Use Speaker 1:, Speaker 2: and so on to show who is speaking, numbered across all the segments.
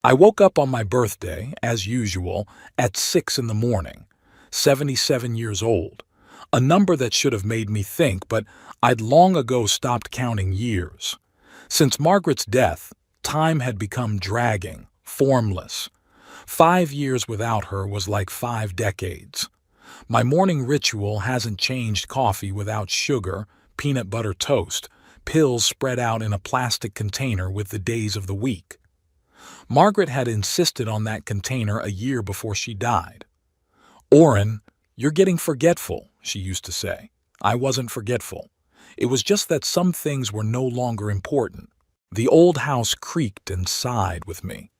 Speaker 1: I woke up on my birthday, as usual, at 6 in the morning, 77 years old, a number that should have made me think, but I'd long ago stopped counting years. Since Margaret's death, time had become dragging, formless. 5 years without her was like 5 decades. My morning ritual hasn't changed: coffee without sugar, peanut butter toast, pills spread out in a plastic container with the days of the week. Margaret had insisted on that container a year before she died. "Orrin, you're getting forgetful," she used to say. I wasn't forgetful. It was just that some things were no longer important. The old house creaked and sighed with me.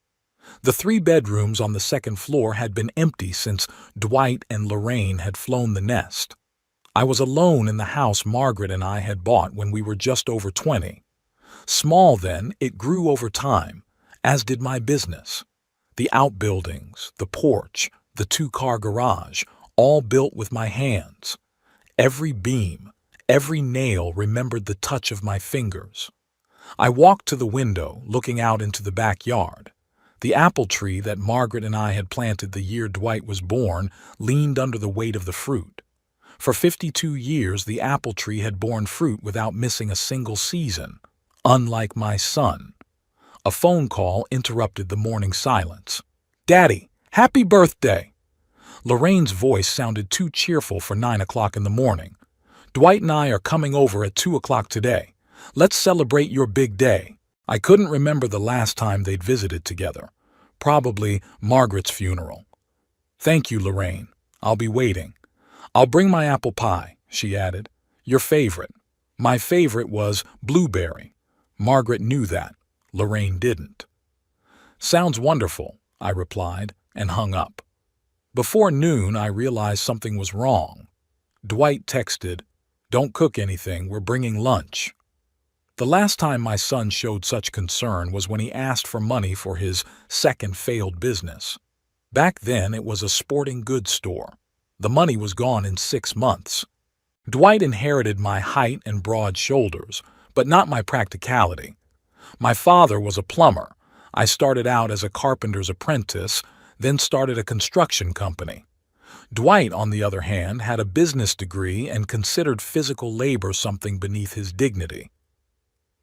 Speaker 1: The 3 bedrooms on the second floor had been empty since Dwight and Lorraine had flown the nest. I was alone in the house Margaret and I had bought when we were just over 20. Small then, it grew over time, as did my business. The outbuildings, the porch, the 2-car garage, all built with my hands. Every beam, every nail remembered the touch of my fingers. I walked to the window, looking out into the backyard. The apple tree that Margaret and I had planted the year Dwight was born leaned under the weight of the fruit. For 52 years, the apple tree had borne fruit without missing a single season, unlike my son. A phone call interrupted the morning silence. "Daddy, happy birthday!" Lorraine's voice sounded too cheerful for 9 o'clock in the morning. "Dwight and I are coming over at 2 o'clock today. Let's celebrate your big day." I couldn't remember the last time they'd visited together. Probably Margaret's funeral. "Thank you, Lorraine. I'll be waiting. I'll bring my apple pie," she added. "Your favorite." My favorite was blueberry. Margaret knew that. Lorraine didn't. "Sounds wonderful," I replied, and hung up. Before noon, I realized something was wrong. Dwight texted, "Don't cook anything, we're bringing lunch." The last time my son showed such concern was when he asked for money for his second failed business. Back then, it was a sporting goods store. The money was gone in 6 months. Dwight inherited my height and broad shoulders, but not my practicality. My father was a plumber. I started out as a carpenter's apprentice, then started a construction company. Dwight, on the other hand, had a business degree and considered physical labor something beneath his dignity.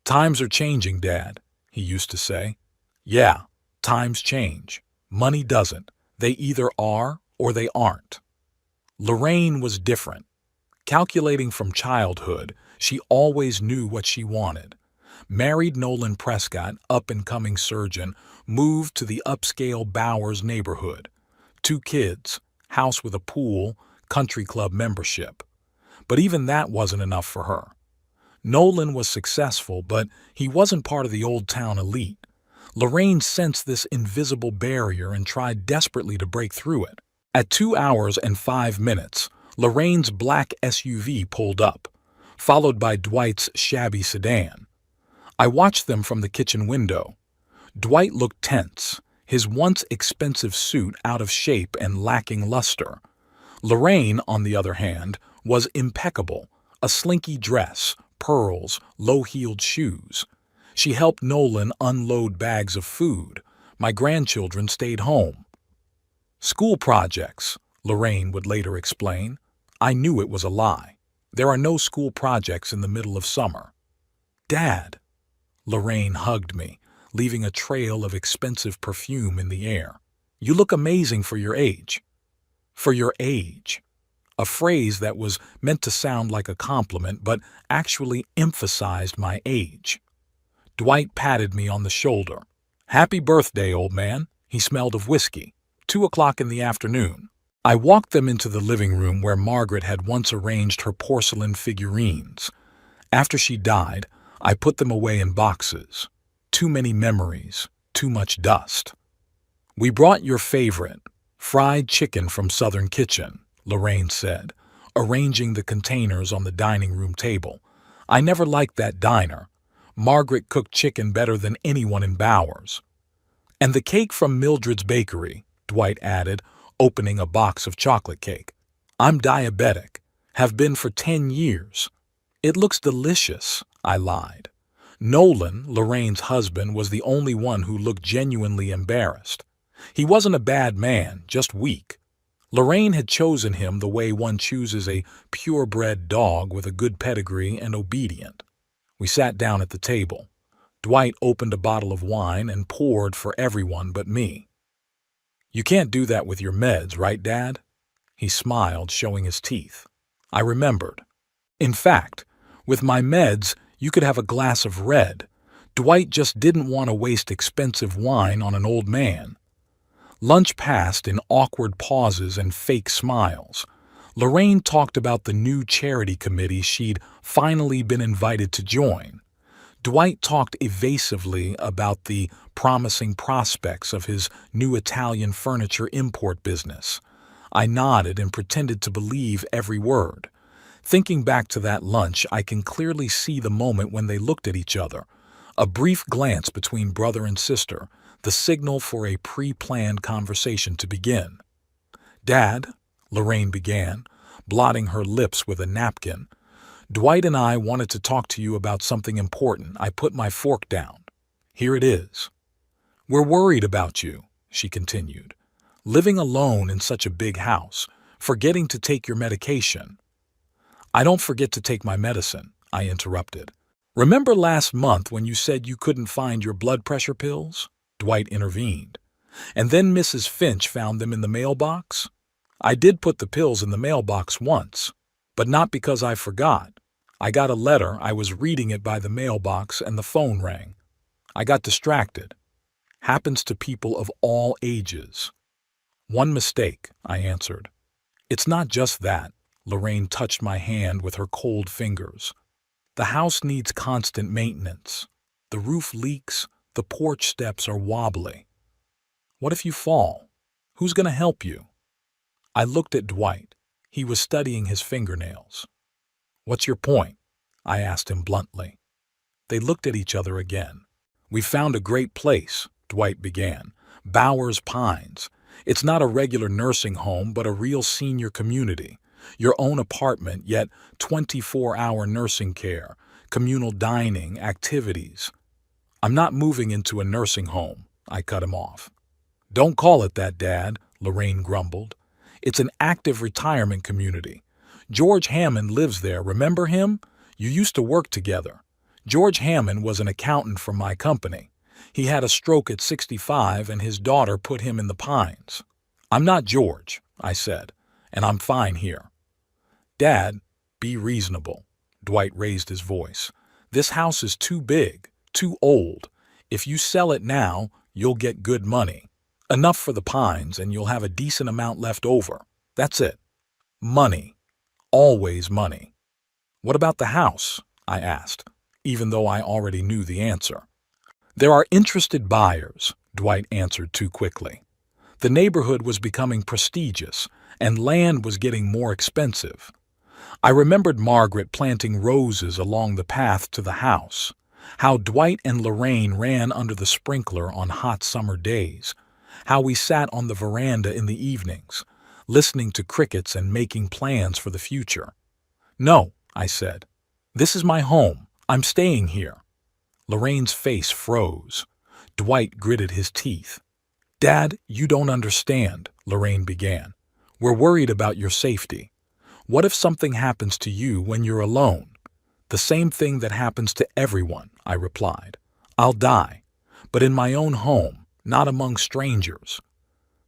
Speaker 1: "Times are changing, Dad," he used to say. Yeah, times change. Money doesn't. They either are or they aren't. Lorraine was different. Calculating from childhood, she always knew what she wanted. Married Nolan Prescott, up-and-coming surgeon, moved to the upscale Bowers neighborhood. 2 kids, house with a pool, country club membership. But even that wasn't enough for her. Nolan was successful, but he wasn't part of the old town elite. Lorraine sensed this invisible barrier and tried desperately to break through it. At 2 hours and 5 minutes, Lorraine's black SUV pulled up, followed by Dwight's shabby sedan. I watched them from the kitchen window. Dwight looked tense, his once expensive suit out of shape and lacking luster. Lorraine, on the other hand, was impeccable, a slinky dress, pearls, low-heeled shoes. She helped Nolan unload bags of food. My grandchildren stayed home. "School projects," Lorraine would later explain. I knew it was a lie. There are no school projects in the middle of summer. "Dad." Lorraine hugged me, leaving a trail of expensive perfume in the air. "You look amazing for your age." For your age. A phrase that was meant to sound like a compliment but actually emphasized my age. Dwight patted me on the shoulder. "Happy birthday, old man." He smelled of whiskey. 2 o'clock in the afternoon. I walked them into the living room where Margaret had once arranged her porcelain figurines. After she died, I put them away in boxes. Too many memories, too much dust. "We brought your favorite, fried chicken from Southern Kitchen," Lorraine said, arranging the containers on the dining room table. "I never liked that diner. Margaret cooked chicken better than anyone in Bowers." "And the cake from Mildred's Bakery," Dwight added, opening a box of chocolate cake. "I'm diabetic. Have been for 10 years. "It looks delicious," I lied. Nolan, Lorraine's husband, was the only one who looked genuinely embarrassed. He wasn't a bad man, just weak. Lorraine had chosen him the way one chooses a purebred dog with a good pedigree and obedient. We sat down at the table. Dwight opened a bottle of wine and poured for everyone but me. "You can't do that with your meds, right, Dad?" He smiled, showing his teeth. I remembered. "In fact, with my meds, you could have a glass of red." Dwight just didn't want to waste expensive wine on an old man. Lunch passed in awkward pauses and fake smiles. Lorraine talked about the new charity committee she'd finally been invited to join. Dwight talked evasively about the promising prospects of his new Italian furniture import business. I nodded and pretended to believe every word. Thinking back to that lunch, I can clearly see the moment when they looked at each other. A brief glance between brother and sister, the signal for a pre-planned conversation to begin. "Dad," Lorraine began, blotting her lips with a napkin, "Dwight and I wanted to talk to you about something important." I put my fork down. "Here it is." "We're worried about you," she continued. "Living alone in such a big house, forgetting to take your medication." "I don't forget to take my medicine," I interrupted. "Remember last month when you said you couldn't find your blood pressure pills?" Dwight intervened. "And then Mrs. Finch found them in the mailbox?" "I did put the pills in the mailbox once, but not because I forgot. I got a letter, I was reading it by the mailbox, and the phone rang. I got distracted. Happens to people of all ages." "One mistake," I answered. "It's not just that." Lorraine touched my hand with her cold fingers. "The house needs constant maintenance. The roof leaks, the porch steps are wobbly. What if you fall? Who's going to help you?" I looked at Dwight. He was studying his fingernails. "What's your point?" I asked him bluntly. They looked at each other again. "We found a great place," Dwight began. "Bowers Pines. It's not a regular nursing home, but a real senior community. Your own apartment, yet 24-hour nursing care, communal dining, activities." "I'm not moving into a nursing home," I cut him off. "Don't call it that, Dad," Lorraine grumbled. "It's an active retirement community. George Hammond lives there, remember him? You used to work together. George Hammond was an accountant for my company. He had a stroke at 65 and his daughter put him in the Pines." "I'm not George," I said, "and I'm fine here." "Dad, be reasonable." Dwight raised his voice. "This house is too big, too old. If you sell it now, you'll get good money. Enough for the Pines, and you'll have a decent amount left over. That's it. Money. Always money." "What about the house?" I asked, even though I already knew the answer. "There are interested buyers," Dwight answered too quickly. The neighborhood was becoming prestigious, and land was getting more expensive. I remembered Margaret planting roses along the path to the house, how Dwight and Lorraine ran under the sprinkler on hot summer days, how we sat on the veranda in the evenings, listening to crickets and making plans for the future. "No," I said. "This is my home. I'm staying here." Lorraine's face froze. Dwight gritted his teeth. "Dad, you don't understand," Lorraine began. "We're worried about your safety. What if something happens to you when you're alone?" "The same thing that happens to everyone," I replied. "I'll die, but in my own home, not among strangers."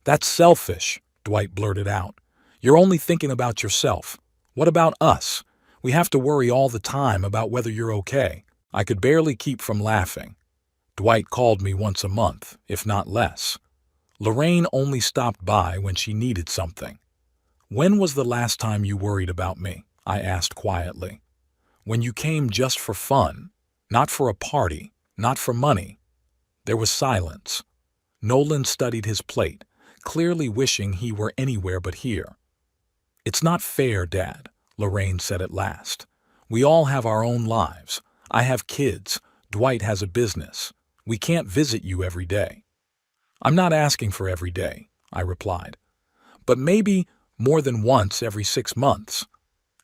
Speaker 1: "That's selfish," Dwight blurted out. "You're only thinking about yourself. What about us? We have to worry all the time about whether you're okay." I could barely keep from laughing. Dwight called me once a month, if not less. Lorraine only stopped by when she needed something. "When was the last time you worried about me?" I asked quietly. "When you came just for fun, not for a party, not for money." There was silence. Nolan studied his plate, clearly wishing he were anywhere but here. "It's not fair, Dad," Lorraine said at last. "We all have our own lives. I have kids. Dwight has a business. We can't visit you every day." "I'm not asking for every day," I replied. "But maybe more than once every 6 months."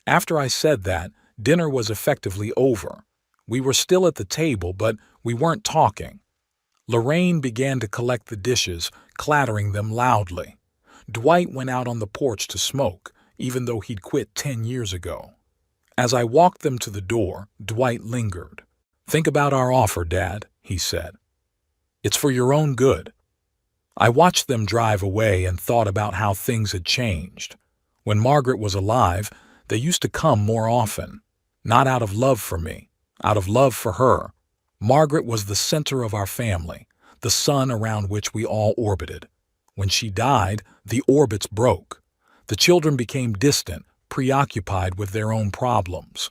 Speaker 1: After I said that, dinner was effectively over. We were still at the table, but we weren't talking. Lorraine began to collect the dishes, clattering them loudly. Dwight went out on the porch to smoke, even though he'd quit 10 years ago. As I walked them to the door, Dwight lingered. "Think about our offer, Dad," he said. "It's for your own good." I watched them drive away and thought about how things had changed. When Margaret was alive, they used to come more often. Not out of love for me, out of love for her. Margaret was the center of our family, the sun around which we all orbited. When she died, the orbits broke. The children became distant, preoccupied with their own problems.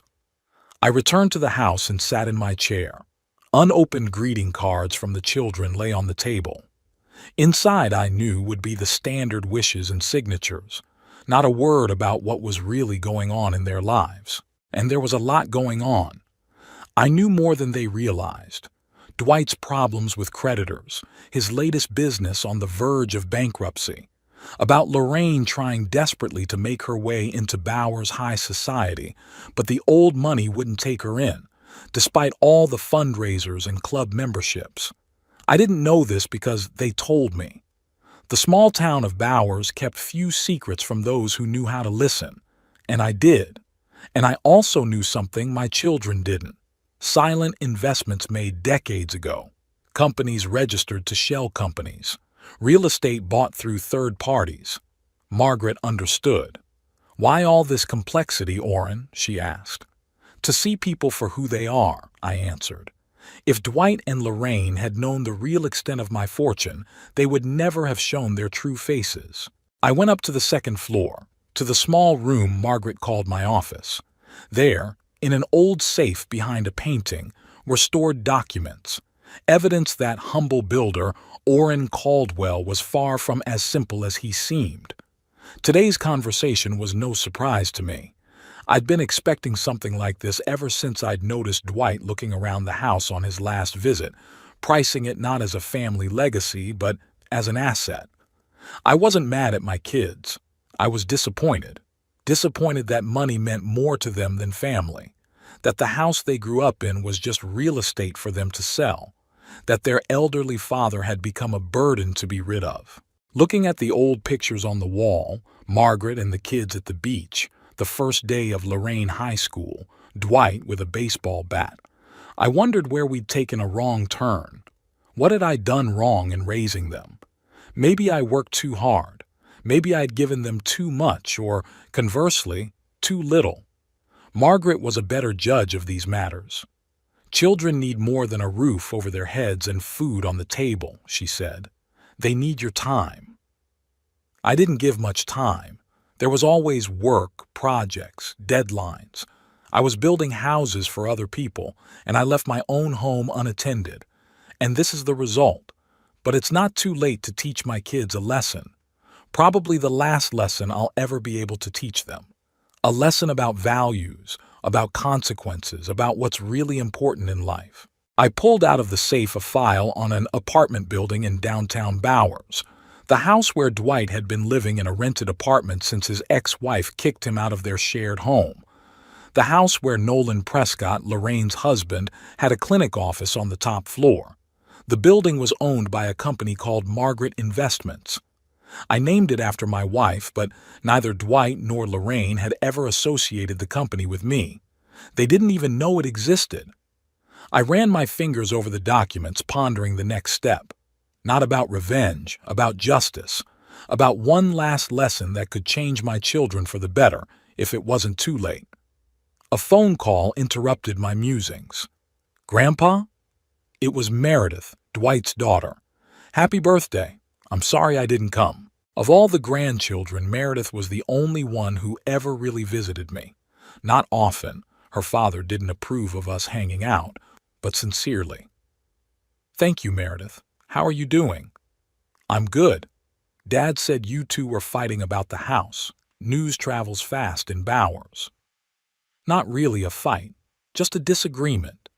Speaker 1: I returned to the house and sat in my chair. Unopened greeting cards from the children lay on the table. Inside, I knew, would be the standard wishes and signatures, not a word about what was really going on in their lives. And there was a lot going on. I knew more than they realized. Dwight's problems with creditors, his latest business on the verge of bankruptcy, about Lorraine trying desperately to make her way into Bowers high society, but the old money wouldn't take her in, despite all the fundraisers and club memberships. I didn't know this because they told me. The small town of Bowers kept few secrets from those who knew how to listen, and I did. And I also knew something my children didn't. Silent investments made decades ago, companies registered to shell companies, real estate bought through third parties. Margaret understood. "Why all this complexity, Orrin?" she asked. "To see people for who they are," I answered. If Dwight and Lorraine had known the real extent of my fortune, they would never have shown their true faces. I went up to the second floor, to the small room Margaret called my office. There, in an old safe behind a painting, were stored documents, evidence that humble builder Orrin Caldwell was far from as simple as he seemed. Today's conversation was no surprise to me. I'd been expecting something like this ever since I'd noticed Dwight looking around the house on his last visit, pricing it not as a family legacy, but as an asset. I wasn't mad at my kids. I was disappointed. Disappointed that money meant more to them than family. That the house they grew up in was just real estate for them to sell. That their elderly father had become a burden to be rid of. Looking at the old pictures on the wall, Margaret and the kids at the beach, the first day of Lorraine High School, Dwight with a baseball bat, I wondered where we'd taken a wrong turn. What had I done wrong in raising them? Maybe I worked too hard. Maybe I'd given them too much, or, conversely, too little. Margaret was a better judge of these matters. "Children need more than a roof over their heads and food on the table," she said. "They need your time." I didn't give much time. There was always work, projects, deadlines. I was building houses for other people, and I left my own home unattended. And this is the result. But it's not too late to teach my kids a lesson. Probably the last lesson I'll ever be able to teach them. A lesson about values, about consequences, about what's really important in life. I pulled out of the safe a file on an apartment building in downtown Bowers, the house where Dwight had been living in a rented apartment since his ex-wife kicked him out of their shared home. The house where Nolan Prescott, Lorraine's husband, had a clinic office on the top floor. The building was owned by a company called Margaret Investments. I named it after my wife, but neither Dwight nor Lorraine had ever associated the company with me. They didn't even know it existed. I ran my fingers over the documents, pondering the next step. Not about revenge, about justice, about one last lesson that could change my children for the better if it wasn't too late. A phone call interrupted my musings. "Grandpa?" It was Meredith, Dwight's daughter. "Happy birthday. I'm sorry I didn't come." Of all the grandchildren, Meredith was the only one who ever really visited me. Not often. Her father didn't approve of us hanging out, but sincerely. "Thank you, Meredith. How are you doing?" "I'm good. Dad said you two were fighting about the house. News travels fast in Bowers." "Not really a fight, just a disagreement.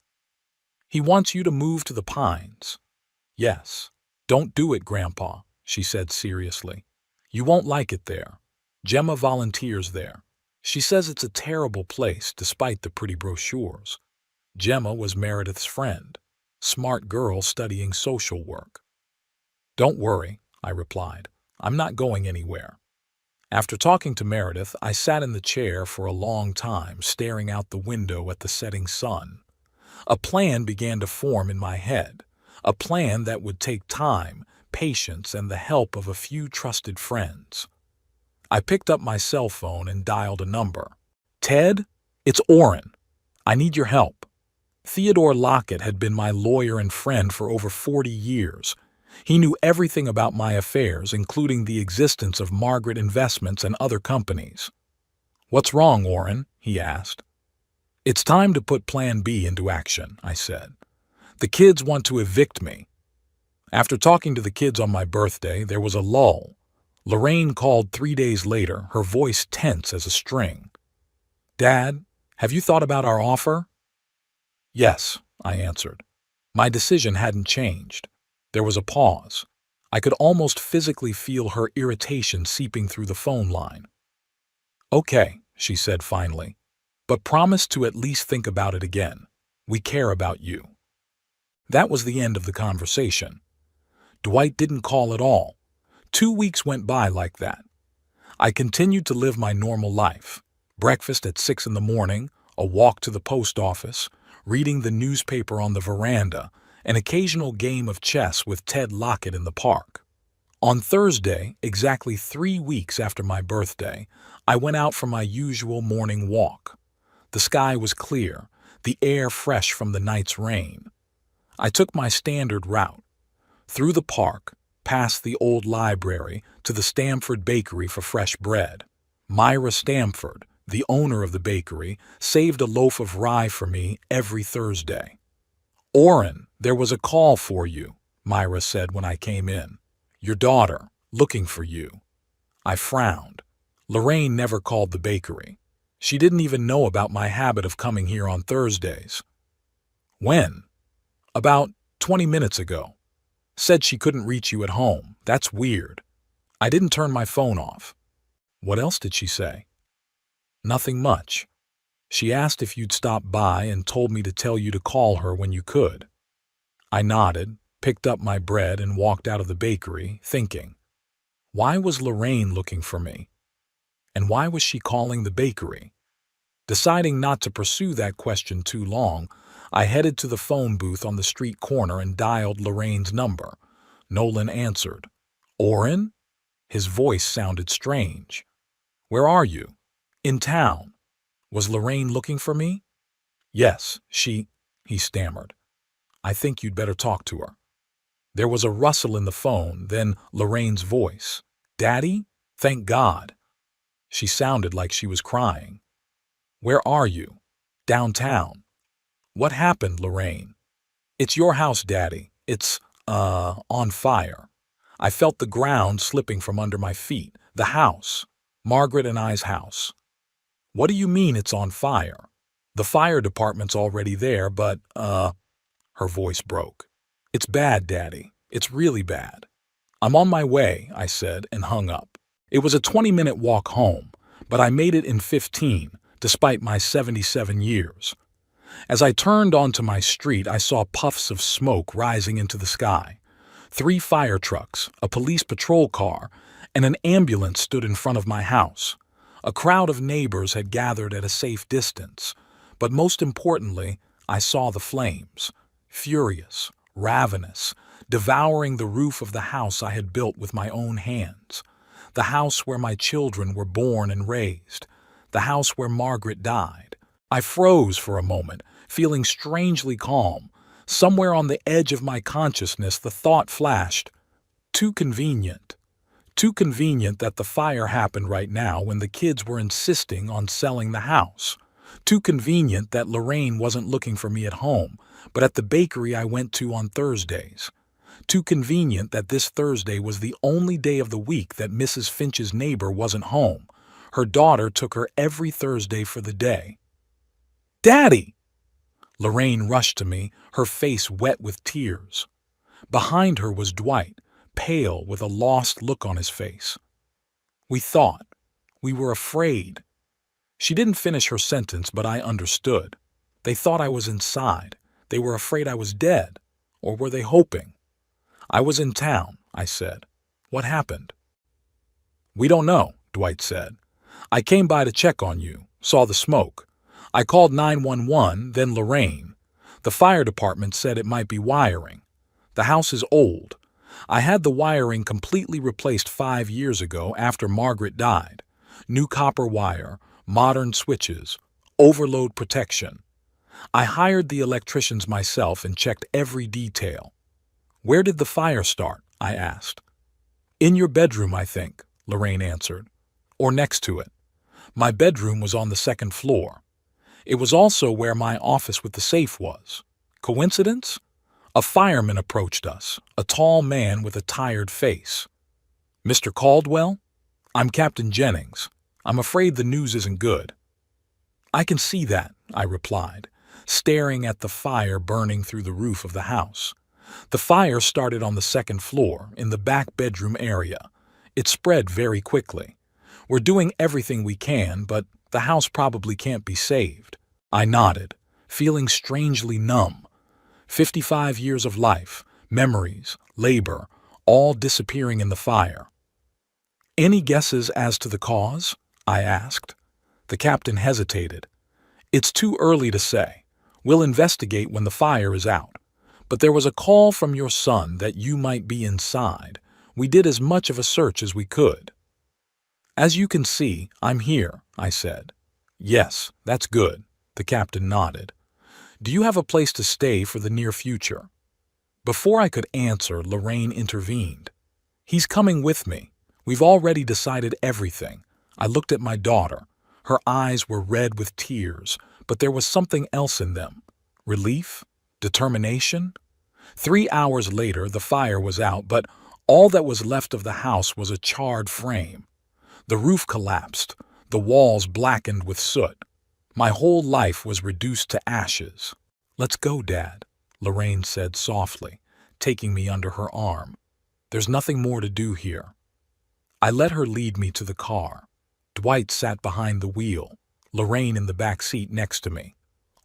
Speaker 1: He wants you to move to the Pines." "Yes." "Don't do it, Grandpa," she said seriously. "You won't like it there. Gemma volunteers there. She says it's a terrible place despite the pretty brochures." Gemma was Meredith's friend, smart girl studying social work. "Don't worry," I replied. "I'm not going anywhere." After talking to Meredith, I sat in the chair for a long time, staring out the window at the setting sun. A plan began to form in my head, a plan that would take time, patience, and the help of a few trusted friends. I picked up my cell phone and dialed a number. "Ted, it's Orrin. I need your help." Theodore Lockett had been my lawyer and friend for over 40 years. He knew everything about my affairs, including the existence of Margaret Investments and other companies. "What's wrong, Orrin?" he asked. "It's time to put Plan B into action," I said. "The kids want to evict me." After talking to the kids on my birthday, there was a lull. Lorraine called 3 days later, her voice tense as a string. "Dad, have you thought about our offer?" "Yes," I answered. My decision hadn't changed. There was a pause. I could almost physically feel her irritation seeping through the phone line. "Okay," she said finally, "but promise to at least think about it again. We care about you." That was the end of the conversation. Dwight didn't call at all. 2 weeks went by like that. I continued to live my normal life. Breakfast at 6 in the morning, a walk to the post office, reading the newspaper on the veranda, an occasional game of chess with Ted Lockett in the park. On Thursday, exactly 3 weeks after my birthday, I went out for my usual morning walk. The sky was clear, the air fresh from the night's rain. I took my standard route, through the park, past the old library, to the Stamford Bakery for fresh bread. Myra Stamford, the owner of the bakery, saved a loaf of rye for me every Thursday. "Orrin, there was a call for you," Myra said when I came in. "Your daughter, looking for you." I frowned. Lorraine never called the bakery. She didn't even know about my habit of coming here on Thursdays. "When?" "About 20 minutes ago. Said she couldn't reach you at home. That's weird." I didn't turn my phone off. "What else did she say?" "Nothing much. She asked if you'd stop by and told me to tell you to call her when you could." I nodded, picked up my bread, and walked out of the bakery, thinking, why was Lorraine looking for me? And why was she calling the bakery? Deciding not to pursue that question too long, I headed to the phone booth on the street corner and dialed Lorraine's number. Nolan answered. "Orrin?" His voice sounded strange. "Where are you?" "In town." Was Lorraine looking for me? "Yes, he stammered. "I think you'd better talk to her." There was a rustle in the phone, then Lorraine's voice. "Daddy? Thank God." She sounded like she was crying. "Where are you?" "Downtown." "What happened, Lorraine?" "It's your house, Daddy. It's, on fire." I felt the ground slipping from under my feet. The house. Margaret and I's house. "What do you mean it's on fire?" "The fire department's already there, but, her voice broke. "It's bad, Daddy. It's really bad." "I'm on my way," I said, and hung up. It was a 20-minute walk home, but I made it in 15, despite my 77 years. As I turned onto my street, I saw puffs of smoke rising into the sky. 3 fire trucks, a police patrol car, and an ambulance stood in front of my house. A crowd of neighbors had gathered at a safe distance, but most importantly, I saw the flames, furious, ravenous, devouring the roof of the house I had built with my own hands, the house where my children were born and raised, the house where Margaret died. I froze for a moment, feeling strangely calm. Somewhere on the edge of my consciousness, the thought flashed, too convenient. Too convenient that the fire happened right now when the kids were insisting on selling the house. Too convenient that Lorraine wasn't looking for me at home, but at the bakery I went to on Thursdays. Too convenient that this Thursday was the only day of the week that Mrs. Finch's neighbor wasn't home. Her daughter took her every Thursday for the day. "Daddy!" Lorraine rushed to me, her face wet with tears. Behind her was Dwight, pale with a lost look on his face. "We thought. We were afraid." She didn't finish her sentence, but I understood. They thought I was inside. They were afraid I was dead. Or were they hoping? I was in town, I said. What happened? We don't know, Dwight said. I came by to check on you, saw the smoke. I called 911, then Lorraine. The fire department said it might be wiring. The house is old. I had the wiring completely replaced 5 years ago after Margaret died. New copper wire, modern switches, overload protection. I hired the electricians myself and checked every detail. Where did the fire start? I asked. In your bedroom, I think, Lorraine answered. Or next to it. My bedroom was on the second floor. It was also where my office with the safe was. Coincidence? A fireman approached us, a tall man with a tired face. Mr. Caldwell? I'm Captain Jennings. I'm afraid the news isn't good. I can see that, I replied, staring at the fire burning through the roof of the house. The fire started on the second floor, in the back bedroom area. It spread very quickly. We're doing everything we can, but the house probably can't be saved. I nodded, feeling strangely numb. 55 years of life, memories, labor, all disappearing in the fire. Any guesses as to the cause? I asked. The captain hesitated. It's too early to say. We'll investigate when the fire is out. But there was a call from your son that you might be inside. We did as much of a search as we could. As you can see, I'm here, I said. Yes, that's good, the captain nodded. Do you have a place to stay for the near future? Before I could answer, Lorraine intervened. He's coming with me. We've already decided everything. I looked at my daughter. Her eyes were red with tears, but there was something else in them. Relief? Determination? 3 hours later, the fire was out, but all that was left of the house was a charred frame. The roof collapsed, the walls blackened with soot. My whole life was reduced to ashes. Let's go, Dad, Lorraine said softly, taking me under her arm. There's nothing more to do here. I let her lead me to the car. Dwight sat behind the wheel, Lorraine in the back seat next to me.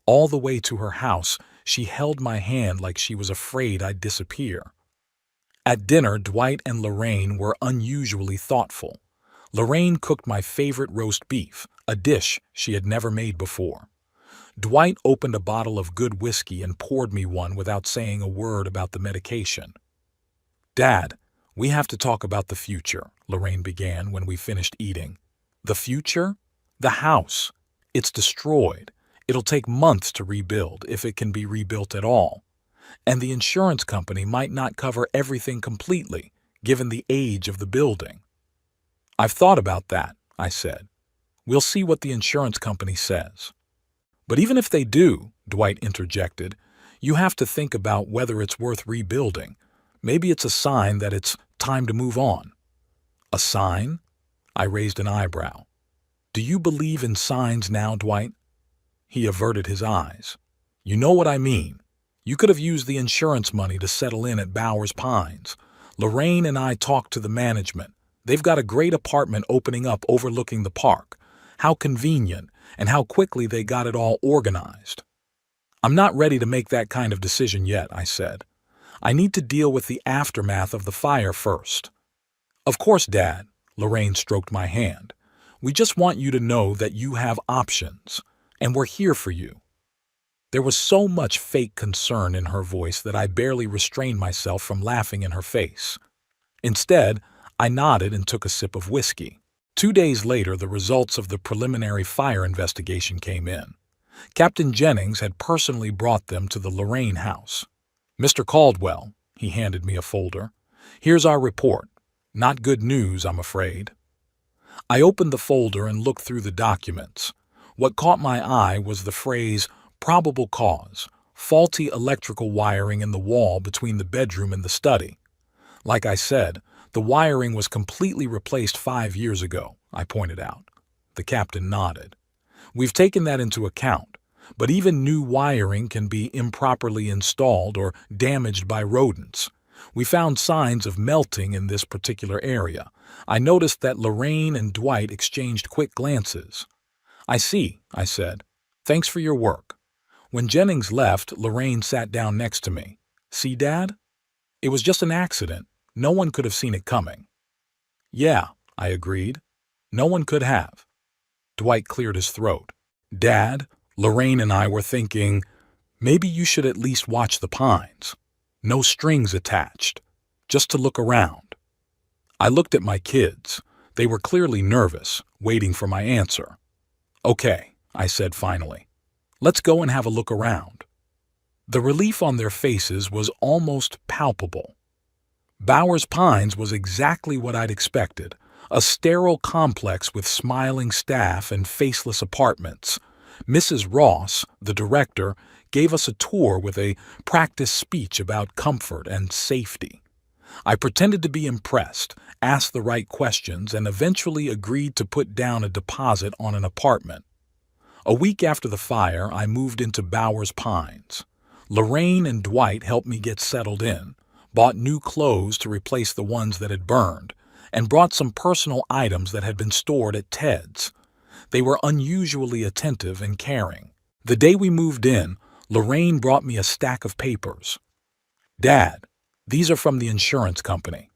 Speaker 1: All the way to her house, she held my hand like she was afraid I'd disappear. At dinner, Dwight and Lorraine were unusually thoughtful. Lorraine cooked my favorite roast beef, a dish she had never made before. Dwight opened a bottle of good whiskey and poured me one without saying a word about the medication. Dad, we have to talk about the future, Lorraine began when we finished eating. The future? The house. It's destroyed. It'll take months to rebuild, if it can be rebuilt at all. And the insurance company might not cover everything completely, given the age of the building. I've thought about that, I said. We'll see what the insurance company says. But even if they do, Dwight interjected, you have to think about whether it's worth rebuilding. Maybe it's a sign that it's time to move on. A sign? I raised an eyebrow. Do you believe in signs now, Dwight? He averted his eyes. You know what I mean. You could have used the insurance money to settle in at Bowers Pines. Lorraine and I talked to the management. They've got a great apartment opening up overlooking the park. How convenient, and how quickly they got it all organized. I'm not ready to make that kind of decision yet, I said. I need to deal with the aftermath of the fire first. Of course, Dad, Lorraine stroked my hand. We just want you to know that you have options, and we're here for you. There was so much fake concern in her voice that I barely restrained myself from laughing in her face. Instead, I nodded and took a sip of whiskey. 2 days later, the results of the preliminary fire investigation came in. Captain Jennings had personally brought them to the Lorraine house. Mr. Caldwell, he handed me a folder. Here's our report. Not good news, I'm afraid. I opened the folder and looked through the documents. What caught my eye was the phrase, probable cause, faulty electrical wiring in the wall between the bedroom and the study. Like I said, the wiring was completely replaced 5 years ago, I pointed out. The captain nodded. We've taken that into account, but even new wiring can be improperly installed or damaged by rodents. We found signs of melting in this particular area. I noticed that Lorraine and Dwight exchanged quick glances. I see, I said. Thanks for your work. When Jennings left, Lorraine sat down next to me. See, Dad? It was just an accident. No one could have seen it coming. Yeah, I agreed. No one could have. Dwight cleared his throat. Dad, Lorraine and I were thinking, maybe you should at least watch the pines. No strings attached. Just to look around. I looked at my kids. They were clearly nervous, waiting for my answer. Okay, I said finally. Let's go and have a look around. The relief on their faces was almost palpable. Bowers Pines was exactly what I'd expected, a sterile complex with smiling staff and faceless apartments. Mrs. Ross, the director, gave us a tour with a practice speech about comfort and safety. I pretended to be impressed, asked the right questions, and eventually agreed to put down a deposit on an apartment. A week after the fire, I moved into Bowers Pines. Lorraine and Dwight helped me get settled in, bought new clothes to replace the ones that had burned, and brought some personal items that had been stored at Ted's. They were unusually attentive and caring. The day we moved in, Lorraine brought me a stack of papers. Dad, these are from the insurance company.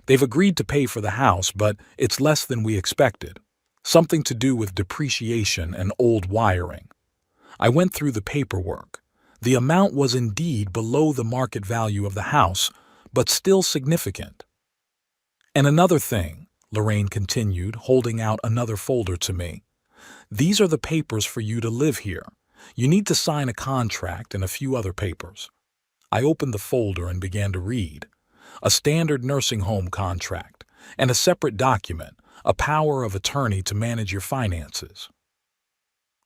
Speaker 1: They've agreed to pay for the house, but it's less than we expected. Something to do with depreciation and old wiring. I went through the paperwork. The amount was indeed below the market value of the house, but still significant. And another thing, Lorraine continued, holding out another folder to me. These are the papers for you to live here. You need to sign a contract and a few other papers. I opened the folder and began to read. A standard nursing home contract, and a separate document, a power of attorney to manage your finances.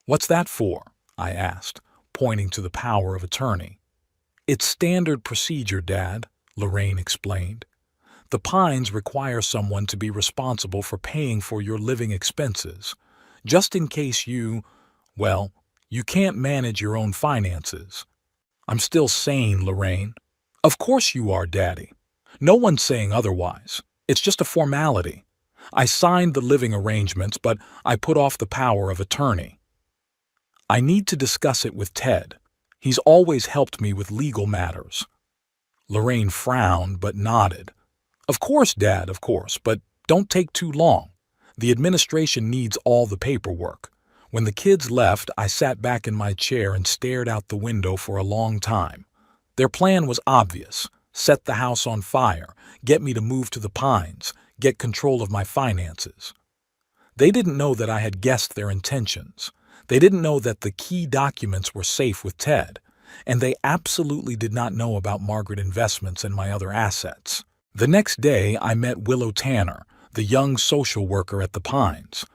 Speaker 1: What's that for? I asked, pointing to the power of attorney. It's standard procedure, Dad, Lorraine explained. The Pines require someone to be responsible for paying for your living expenses, just in case you can't manage your own finances. I'm still sane, Lorraine. Of course you are, Daddy. No one's saying otherwise. It's just a formality. I signed the living arrangements, but I put off the power of attorney. I need to discuss it with Ted. He's always helped me with legal matters. Lorraine frowned but nodded. Of course, Dad, of course, but don't take too long. The administration needs all the paperwork. When the kids left, I sat back in my chair and stared out the window for a long time. Their plan was obvious. Set the house on fire, get me to move to the Pines, get control of my finances. They didn't know that I had guessed their intentions. They didn't know that the key documents were safe with Ted, and they absolutely did not know about Margaret Investments and my other assets. The next day, I met Willow Tanner, the young social worker at the Pines.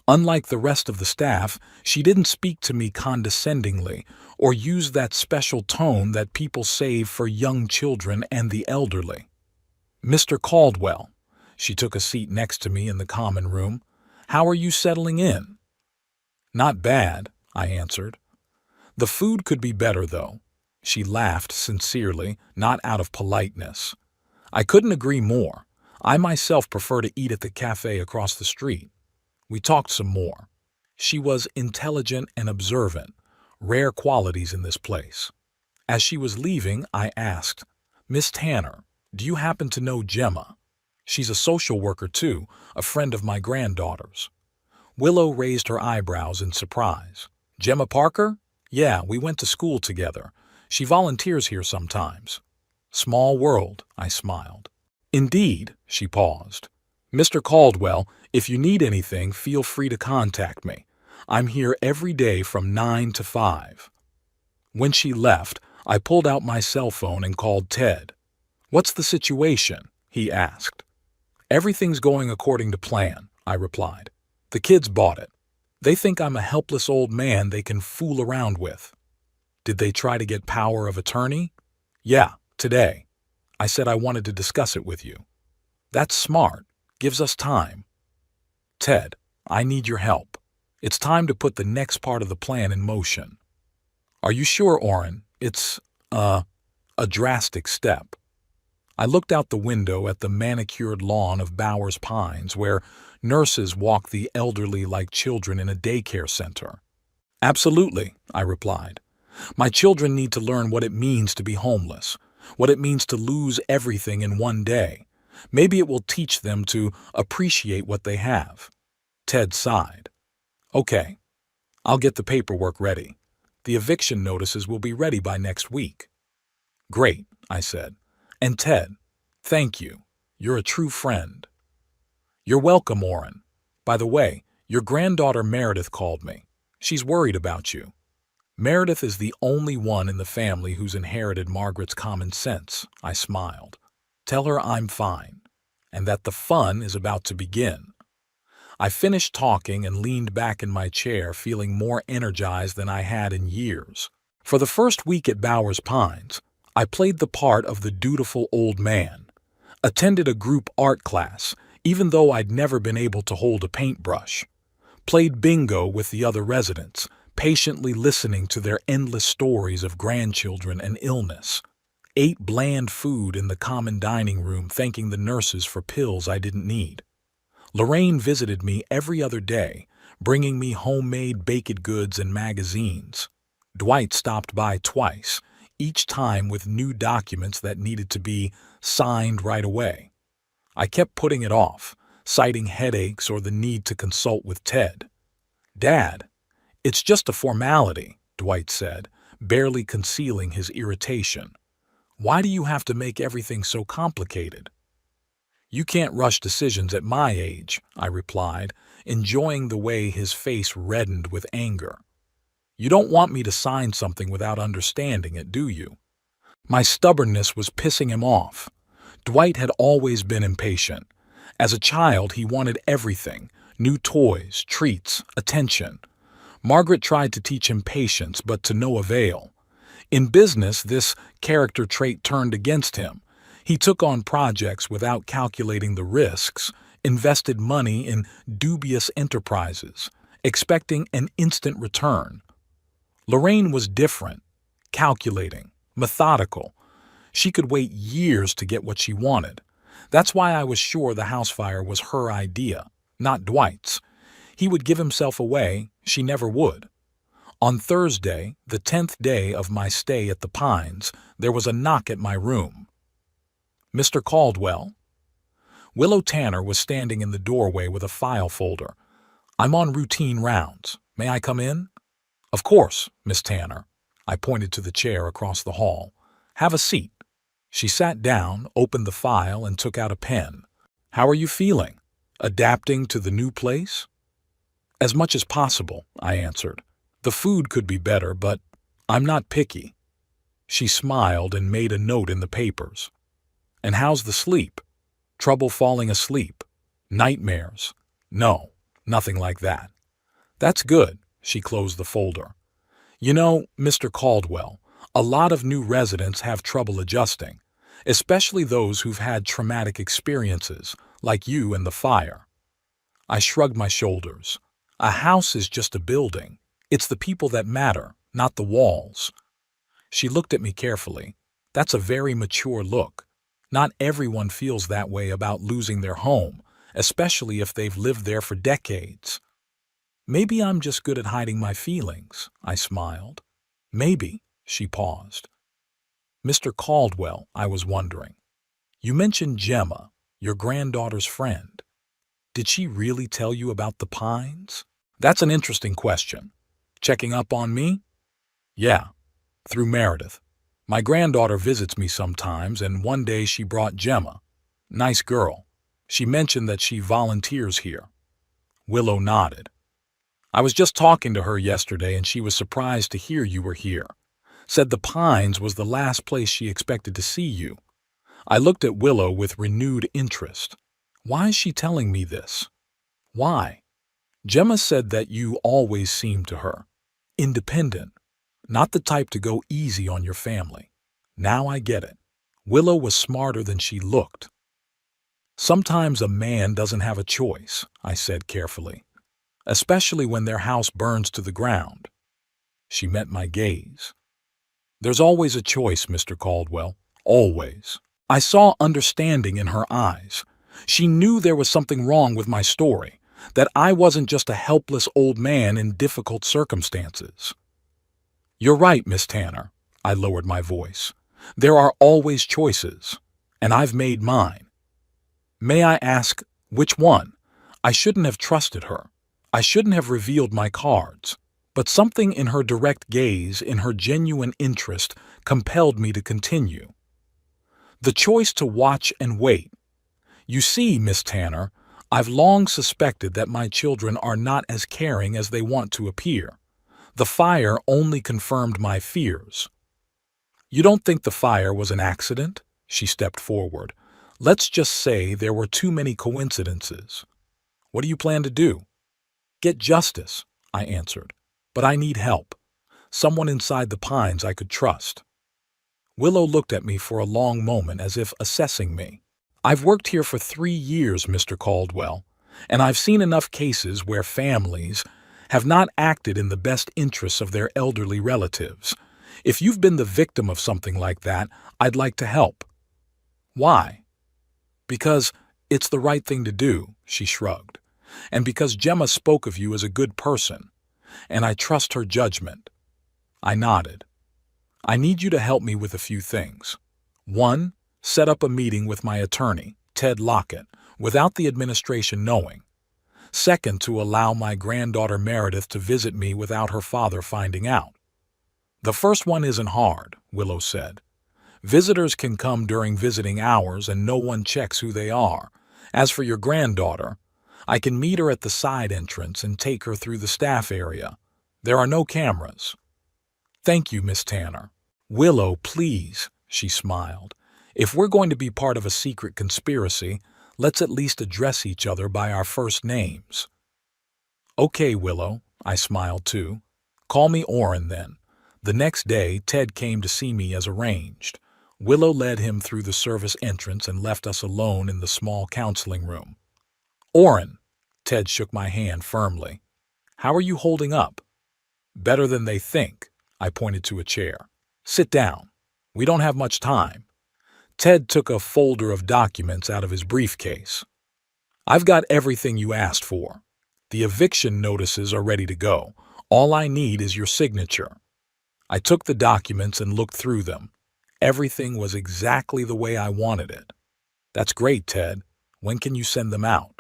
Speaker 1: Unlike the rest of the staff, she didn't speak to me condescendingly or use that special tone that people save for young children and the elderly. Mr. Caldwell, she took a seat next to me in the common room. How are you settling in? Not bad, I answered. The food could be better, though. She laughed sincerely, not out of politeness. I couldn't agree more. I myself prefer to eat at the cafe across the street. We talked some more. She was intelligent and observant, rare qualities in this place. As she was leaving, I asked, Miss Tanner, do you happen to know Gemma? She's a social worker too, a friend of my granddaughter's. Willow raised her eyebrows in surprise. Gemma Parker? Yeah, we went to school together. She volunteers here sometimes. Small world, I smiled. Indeed, she paused. Mr. Caldwell, if you need anything, feel free to contact me. I'm here every day from 9 to 5. When she left, I pulled out my cell phone and called Ted. What's the situation? He asked. Everything's going according to plan, I replied. The kids bought it. They think I'm a helpless old man they can fool around with. Did they try to get power of attorney? Yeah, today. I said I wanted to discuss it with you. That's smart. Gives us time. Ted, I need your help. It's time to put the next part of the plan in motion. Are you sure, Orrin? It's, a drastic step. I looked out the window at the manicured lawn of Bowers Pines, where nurses walk the elderly like children in a daycare center. Absolutely, I replied. My children need to learn what it means to be homeless, what it means to lose everything in one day. Maybe it will teach them to appreciate what they have." Ted sighed. "Okay, I'll get the paperwork ready. The eviction notices will be ready by next week." "Great," I said. "And Ted, thank you. You're a true friend." "You're welcome, Orrin. By the way, your granddaughter Meredith called me. She's worried about you." "Meredith is the only one in the family who's inherited Margaret's common sense," I smiled. "Tell her I'm fine, and that the fun is about to begin." I finished talking and leaned back in my chair, feeling more energized than I had in years. For the first week at Bowers Pines, I played the part of the dutiful old man, attended a group art class, even though I'd never been able to hold a paintbrush, played bingo with the other residents, patiently listening to their endless stories of grandchildren and illness, ate bland food in the common dining room, thanking the nurses for pills I didn't need. Lorraine visited me every other day, bringing me homemade baked goods and magazines. Dwight stopped by twice, each time with new documents that needed to be signed right away. I kept putting it off, citing headaches or the need to consult with Ted. "Dad, it's just a formality," Dwight said, barely concealing his irritation. "Why do you have to make everything so complicated?" "You can't rush decisions at my age," I replied, enjoying the way his face reddened with anger. "You don't want me to sign something without understanding it, do you?" My stubbornness was pissing him off. Dwight had always been impatient. As a child, he wanted everything: new toys, treats, attention. Margaret tried to teach him patience, but to no avail. In business, this character trait turned against him. He took on projects without calculating the risks, invested money in dubious enterprises, expecting an instant return. Lorraine was different, calculating, methodical. She could wait years to get what she wanted. That's why I was sure the house fire was her idea, not Dwight's. He would give himself away, she never would. On Thursday, the 10th day of my stay at the Pines, there was a knock at my room. "Mr. Caldwell?" Willow Tanner was standing in the doorway with a file folder. "I'm on routine rounds. May I come in?" "Of course, Miss Tanner." I pointed to the chair across the hall. "Have a seat." She sat down, opened the file, and took out a pen. "How are you feeling? Adapting to the new place?" "As much as possible," I answered. "The food could be better, but I'm not picky." She smiled and made a note in the papers. "And how's the sleep? Trouble falling asleep? Nightmares?" "No, nothing like that." "That's good." She closed the folder. "You know, Mr. Caldwell, a lot of new residents have trouble adjusting, especially those who've had traumatic experiences, like you and the fire." I shrugged my shoulders. A house is just a building. It's the people that matter, not the walls. She looked at me carefully. "That's a very mature look. Not everyone feels that way about losing their home, especially if they've lived there for decades." "Maybe I'm just good at hiding my feelings," I smiled. "Maybe." She paused. "Mr. Caldwell," I was wondering. "You mentioned Gemma, your granddaughter's friend. Did she really tell you about the Pines?" "That's an interesting question. Checking up on me?" "Yeah, through Meredith. My granddaughter visits me sometimes, and one day she brought Gemma. Nice girl. She mentioned that she volunteers here." Willow nodded. "I was just talking to her yesterday, and she was surprised to hear you were here. Said the Pines was the last place she expected to see you." I looked at Willow with renewed interest. "Why is she telling me this?" "Why?" "Gemma said that you always seemed to her independent. Not the type to go easy on your family. Now I get it." Willow was smarter than she looked. "Sometimes a man doesn't have a choice," I said carefully, "especially when their house burns to the ground." She met my gaze. "There's always a choice, Mr. Caldwell. Always." I saw understanding in her eyes. She knew there was something wrong with my story, that I wasn't just a helpless old man in difficult circumstances. You're right, Miss Tanner. I lowered my voice. There are always choices, and I've made mine. May I ask, which one? I shouldn't have trusted her. I shouldn't have revealed my cards. But something in her direct gaze, in her genuine interest, compelled me to continue. The choice to watch and wait. You see, Miss Tanner, I've long suspected that my children are not as caring as they want to appear. The fire only confirmed my fears. You don't think the fire was an accident? She stepped forward. Let's just say there were too many coincidences. What do you plan to do? Get justice, I answered. But I need help. Someone inside the pines I could trust. Willow looked at me for a long moment as if assessing me. I've worked here for 3 years, Mr. Caldwell, and I've seen enough cases where families have not acted in the best interests of their elderly relatives. If you've been the victim of something like that, I'd like to help. Why? Because it's the right thing to do, she shrugged, and because Gemma spoke of you as a good person, and I trust her judgment. I nodded. I need you to help me with a few things. 1. Set up a meeting with my attorney, Ted Lockett, without the administration knowing. 2, to allow my granddaughter Meredith to visit me without her father finding out. The first one isn't hard, Willow said. Visitors can come during visiting hours and no one checks who they are. As for your granddaughter, I can meet her at the side entrance and take her through the staff area. There are no cameras. Thank you, Miss Tanner. Willow, please, she smiled. If we're going to be part of a secret conspiracy, let's at least address each other by our first names. Okay, Willow, I smiled too. Call me Orrin then. The next day, Ted came to see me as arranged. Willow led him through the service entrance and left us alone in the small counseling room. Orrin, Ted shook my hand firmly. How are you holding up? Better than they think, I pointed to a chair. Sit down. We don't have much time. Ted took a folder of documents out of his briefcase. I've got everything you asked for. The eviction notices are ready to go. All I need is your signature. I took the documents and looked through them. Everything was exactly the way I wanted it. That's great, Ted. When can you send them out?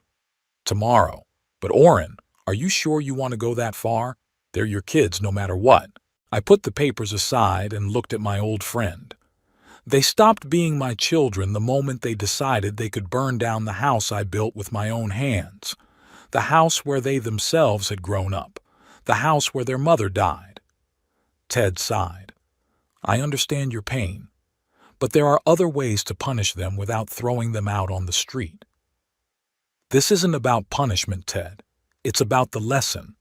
Speaker 1: Tomorrow. But Orrin, are you sure you want to go that far? They're your kids no matter what. I put the papers aside and looked at my old friend. They stopped being my children the moment they decided they could burn down the house I built with my own hands. The house where they themselves had grown up. The house where their mother died. Ted sighed. I understand your pain, but there are other ways to punish them without throwing them out on the street. This isn't about punishment, Ted. It's about the lesson.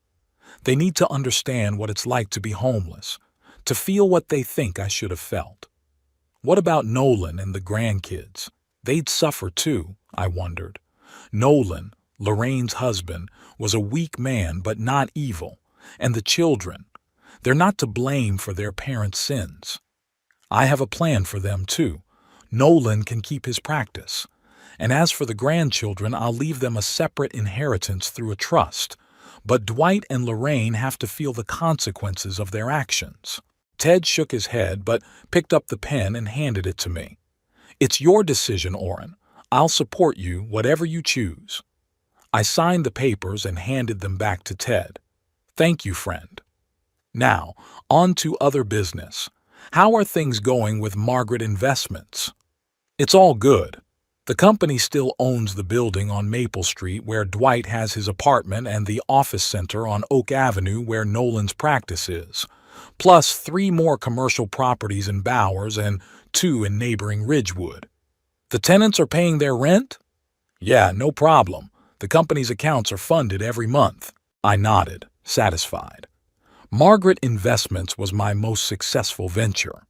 Speaker 1: They need to understand what it's like to be homeless, to feel what they think I should have felt. What about Nolan and the grandkids? They'd suffer too, I wondered. Nolan, Lorraine's husband, was a weak man but not evil. And the children, they're not to blame for their parents' sins. I have a plan for them too. Nolan can keep his practice. And as for the grandchildren, I'll leave them a separate inheritance through a trust. But Dwight and Lorraine have to feel the consequences of their actions. Ted shook his head but picked up the pen and handed it to me. It's your decision, Orrin. I'll support you, whatever you choose. I signed the papers and handed them back to Ted. Thank you, friend. Now, on to other business. How are things going with Margaret Investments? It's all good. The company still owns the building on Maple Street where Dwight has his apartment and the office center on Oak Avenue where Nolan's practice is, plus 3 more commercial properties in Bowers and 2 in neighboring Ridgewood. The tenants are paying their rent? Yeah, no problem. The company's accounts are funded every month. I nodded, satisfied. Margaret Investments was my most successful venture.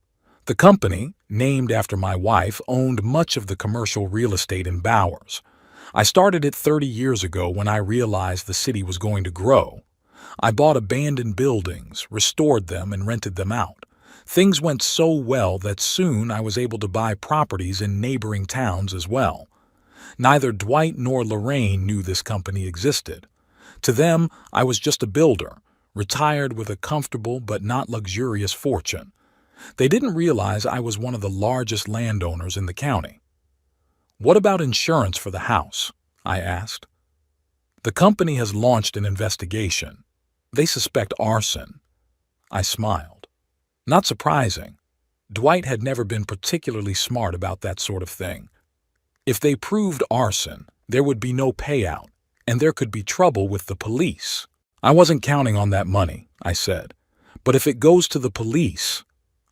Speaker 1: The company, named after my wife, owned much of the commercial real estate in Bowers. I started it 30 years ago when I realized the city was going to grow. I bought abandoned buildings, restored them, and rented them out. Things went so well that soon I was able to buy properties in neighboring towns as well. Neither Dwight nor Lorraine knew this company existed. To them, I was just a builder, retired with a comfortable but not luxurious fortune. They didn't realize I was one of the largest landowners in the county. "What about insurance for the house?" I asked. "The company has launched an investigation. They suspect arson." I smiled. Not surprising. Dwight had never been particularly smart about that sort of thing. If they proved arson, there would be no payout, and there could be trouble with the police. "I wasn't counting on that money," I said. "But if it goes to the police,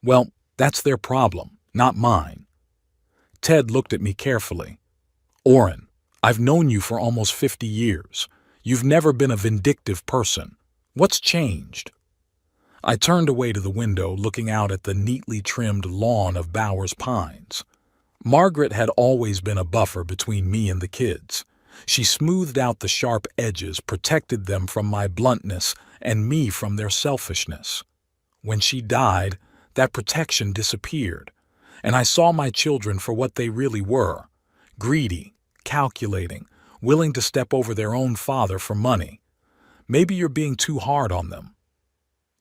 Speaker 1: well, that's their problem, not mine." Ted looked at me carefully. "Orrin, I've known you for almost 50 years. You've never been a vindictive person. What's changed?" I turned away to the window, looking out at the neatly trimmed lawn of Bowers Pines. Margaret had always been a buffer between me and the kids. She smoothed out the sharp edges, protected them from my bluntness and me from their selfishness. When she died, that protection disappeared, and I saw my children for what they really were: greedy, calculating, willing to step over their own father for money. "Maybe you're being too hard on them."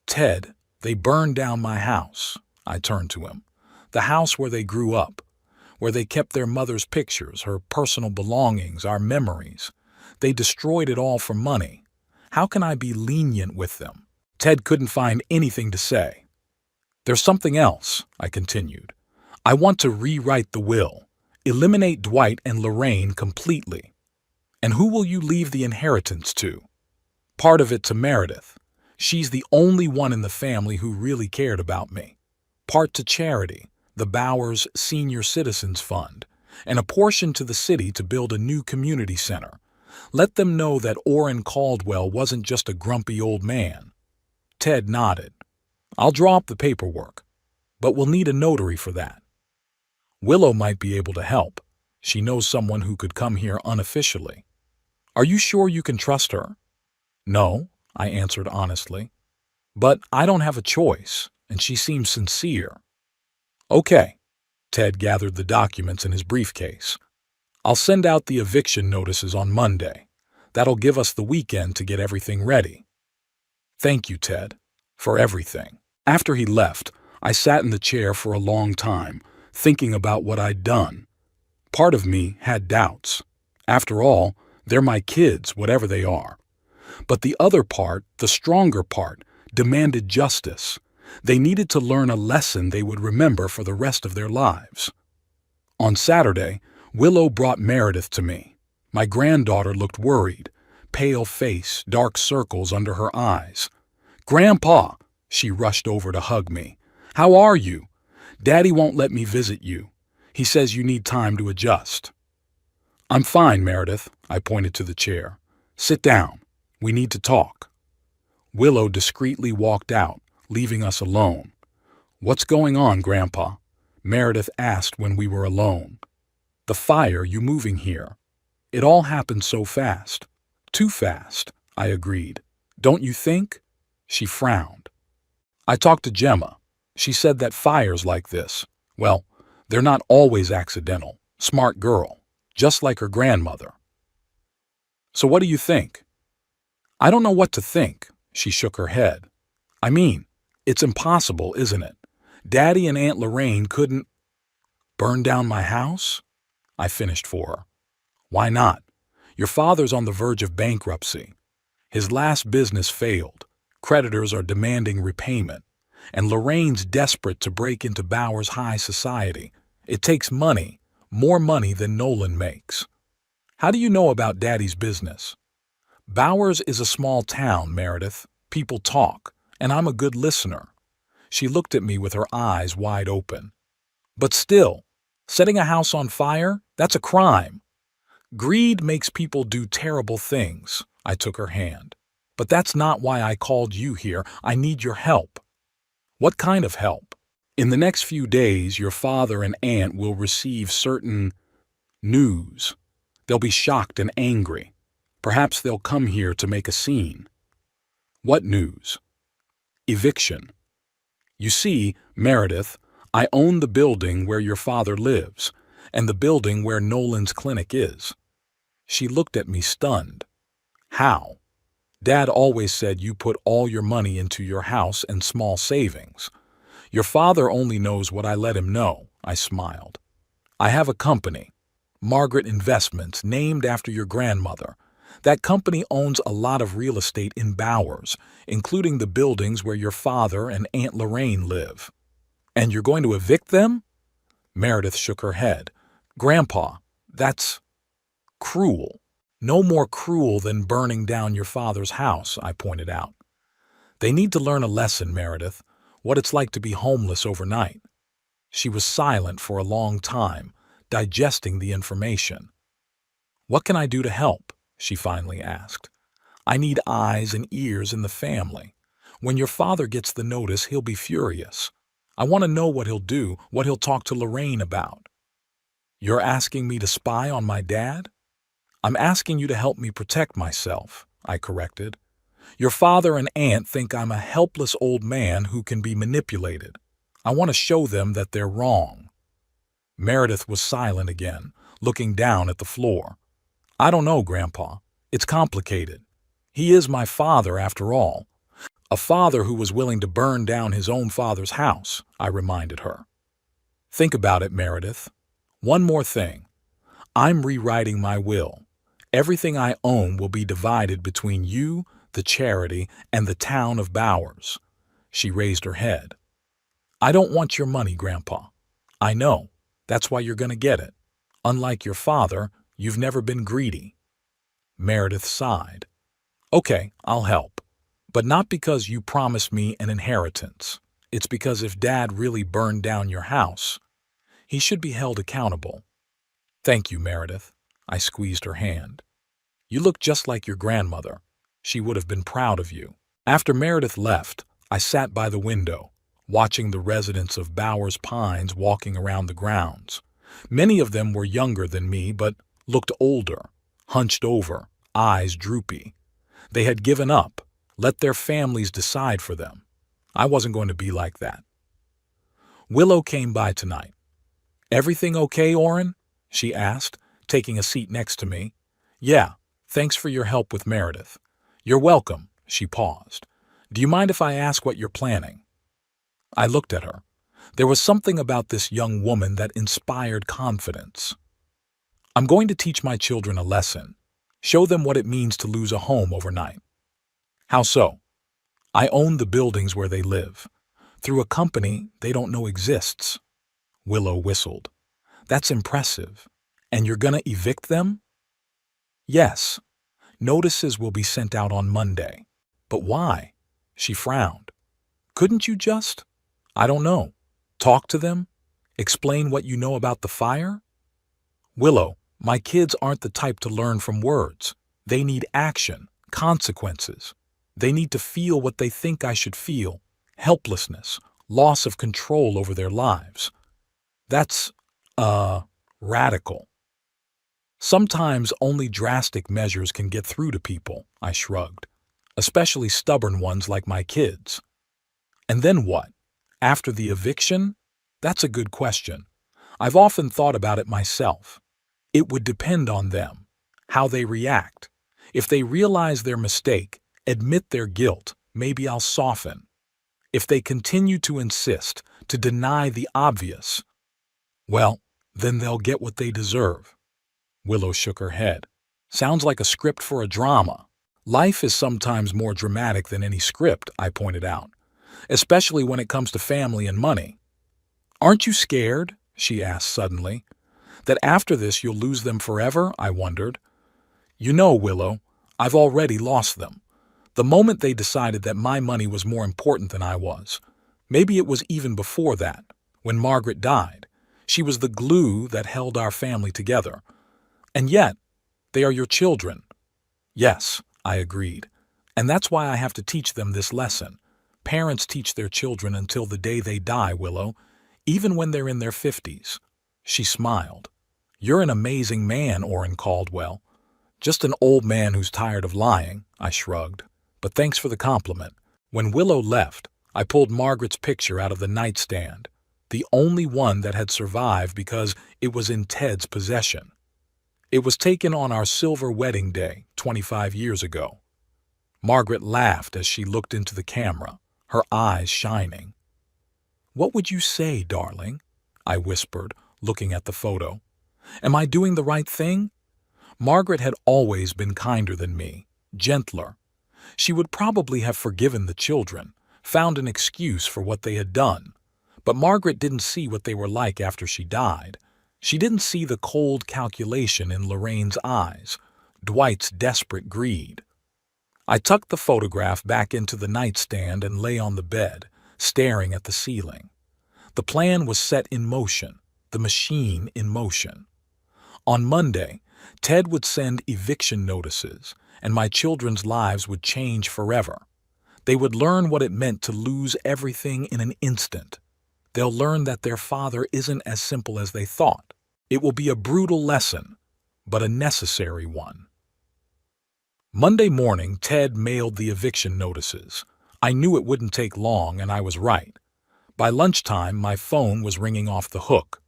Speaker 1: "Ted, they burned down my house." I turned to him. "The house where they grew up, where they kept their mother's pictures, her personal belongings, our memories. They destroyed it all for money. How can I be lenient with them?" Ted couldn't find anything to say. "There's something else," I continued. "I want to rewrite the will, eliminate Dwight and Lorraine completely." "And who will you leave the inheritance to?" "Part of it to Meredith. She's the only one in the family who really cared about me. Part to charity, the Bowers Senior Citizens Fund, and a portion to the city to build a new community center. Let them know that Orrin Caldwell wasn't just a grumpy old man." Ted nodded. "I'll draw up the paperwork, but we'll need a notary for that. Willow might be able to help. She knows someone who could come here unofficially." "Are you sure you can trust her?" "No," I answered honestly. "But I don't have a choice, and she seems sincere." "Okay." Ted gathered the documents in his briefcase. "I'll send out the eviction notices on Monday. That'll give us the weekend to get everything ready." "Thank you, Ted, for everything." After he left, I sat in the chair for a long time, thinking about what I'd done. Part of me had doubts. After all, they're my kids, whatever they are. But the other part, the stronger part, demanded justice. They needed to learn a lesson they would remember for the rest of their lives. On Saturday, Willow brought Meredith to me. My granddaughter looked worried, pale face, dark circles under her eyes. "Grandpa!" She rushed over to hug me. "How are you? Daddy won't let me visit you. He says you need time to adjust." "I'm fine, Meredith," I pointed to the chair. "Sit down. We need to talk." Willow discreetly walked out, leaving us alone. "What's going on, Grandpa?" Meredith asked when we were alone. "The fire, you moving here. It all happened so fast." "Too fast," I agreed. "Don't you think?" She frowned. "I talked to Gemma. She said that fires like this, well, they're not always accidental. Smart girl, just like her grandmother." "So what do you think?" "I don't know what to think," she shook her head. "I mean, it's impossible, isn't it? Daddy and Aunt Lorraine couldn't—" "Burn down my house?" I finished for her. "Why not? Your father's on the verge of bankruptcy. His last business failed. Creditors are demanding repayment. And Lorraine's desperate to break into Bowers high society. It takes money, more money than Nolan makes. How do you know about Daddy's business?" "Bowers is a small town, Meredith. People talk, and I'm a good listener." She looked at me with her eyes wide open. "But still, setting a house on fire, that's a crime." "Greed makes people do terrible things," I took her hand. "But that's not why I called you here. I need your help." "What kind of help?" "In the next few days, your father and aunt will receive certain news. They'll be shocked and angry. Perhaps they'll come here to make a scene." "What news?" "Eviction. You see, Meredith, I own the building where your father lives, and the building where Nolan's clinic is." She looked at me stunned. "How?" Dad always said you put all your money into your house and small savings. Your father only knows what I let him know, I smiled. I have a company, Margaret Investments, named after your grandmother. That company owns a lot of real estate in Bowers, including the buildings where your father and Aunt Lorraine live. And you're going to evict them? Meredith shook her head. Grandpa, that's cruel. No more cruel than burning down your father's house, I pointed out. They need to learn a lesson, Meredith, what it's like to be homeless overnight. She was silent for a long time, digesting the information. What can I do to help? She finally asked. I need eyes and ears in the family. When your father gets the notice, he'll be furious. I want to know what he'll do, what he'll talk to Lorraine about. You're asking me to spy on my dad? I'm asking you to help me protect myself, I corrected. Your father and aunt think I'm a helpless old man who can be manipulated. I want to show them that they're wrong. Meredith was silent again, looking down at the floor. I don't know, Grandpa. It's complicated. He is my father, after all. A father who was willing to burn down his own father's house, I reminded her. Think about it, Meredith. One more thing. I'm rewriting my will. Everything I own will be divided between you, the charity, and the town of Bowers. She raised her head. I don't want your money, Grandpa. I know. That's why you're going to get it. Unlike your father, you've never been greedy. Meredith sighed. Okay, I'll help. But not because you promised me an inheritance. It's because if Dad really burned down your house, he should be held accountable. Thank you, Meredith. I squeezed her hand. You look just like your grandmother. She would have been proud of you. After Meredith left, I sat by the window, watching the residents of Bowers Pines walking around the grounds. Many of them were younger than me, but looked older, hunched over, eyes droopy. They had given up, let their families decide for them. I wasn't going to be like that. Willow came by tonight. Everything okay, Orrin? She asked, taking a seat next to me. Yeah, thanks for your help with Meredith. You're welcome, she paused. Do you mind if I ask what you're planning? I looked at her. There was something about this young woman that inspired confidence. I'm going to teach my children a lesson. Show them what it means to lose a home overnight. How so? I own the buildings where they live, through a company they don't know exists. Willow whistled. That's impressive. And you're gonna evict them? Yes. Notices will be sent out on Monday. But why? She frowned. Couldn't you just? I don't know. Talk to them? Explain what you know about the fire? Willow, my kids aren't the type to learn from words. They need action, consequences. They need to feel what they think I should feel. Helplessness, loss of control over their lives. That's, radical. Sometimes only drastic measures can get through to people, I shrugged. Especially stubborn ones like my kids. And then what? After the eviction? That's a good question. I've often thought about it myself. It would depend on them, how they react. If they realize their mistake, admit their guilt, maybe I'll soften. If they continue to insist, to deny the obvious, well, then they'll get what they deserve. Willow shook her head. Sounds like a script for a drama. Life is sometimes more dramatic than any script, I pointed out, especially when it comes to family and money. Aren't you scared? She asked suddenly. That after this you'll lose them forever? I wondered. You know, Willow, I've already lost them. The moment they decided that my money was more important than I was. Maybe it was even before that, when Margaret died. She was the glue that held our family together. And yet, they are your children. Yes, I agreed. And that's why I have to teach them this lesson. Parents teach their children until the day they die, Willow, even when they're in their 50s. She smiled. You're an amazing man, Orrin Caldwell. Just an old man who's tired of lying, I shrugged. But thanks for the compliment. When Willow left, I pulled Margaret's picture out of the nightstand, the only one that had survived because it was in Ted's possession. It was taken on our silver wedding day 25 years ago. Margaret laughed as she looked into the camera, her eyes shining. "What would you say, darling?" I whispered, looking at the photo. "Am I doing the right thing?" Margaret had always been kinder than me, gentler. She would probably have forgiven the children, found an excuse for what they had done. But Margaret didn't see what they were like after she died. She didn't see the cold calculation in Lorraine's eyes, Dwight's desperate greed. I tucked the photograph back into the nightstand and lay on the bed, staring at the ceiling. The plan was set in motion, the machine in motion. On Monday, Ted would send eviction notices, and my children's lives would change forever. They would learn what it meant to lose everything in an instant. They'll learn that their father isn't as simple as they thought. It will be a brutal lesson, but a necessary one. Monday morning, Ted mailed the eviction notices. I knew it wouldn't take long, and I was right. By lunchtime, my phone was ringing off the hook.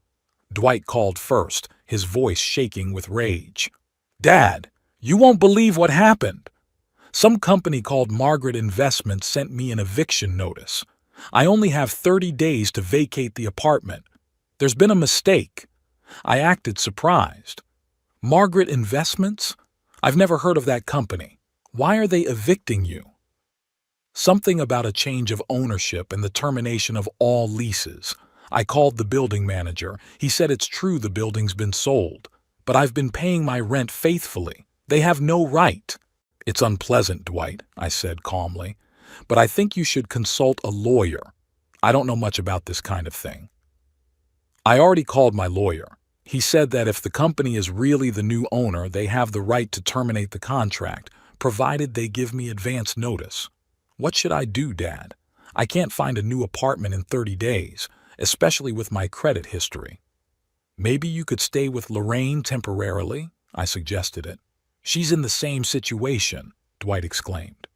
Speaker 1: Dwight called first, his voice shaking with rage. "Dad, you won't believe what happened. Some company called Margaret Investments sent me an eviction notice. I only have 30 days to vacate the apartment. There's been a mistake." I acted surprised. "Margaret Investments? I've never heard of that company. Why are they evicting you?" "Something about a change of ownership and the termination of all leases. I called the building manager. He said it's true the building's been sold, but I've been paying my rent faithfully. They have no right." "It's unpleasant, Dwight," I said calmly, "but I think you should consult a lawyer. I don't know much about this kind of thing." I already called my lawyer. He said that if the company is really the new owner, they have the right to terminate the contract, provided they give me advance notice. What should I do, Dad? I can't find a new apartment in 30 days, especially with my credit history. "Maybe you could stay with Lorraine temporarily," I suggested it. "She's in the same situation," Dwight exclaimed.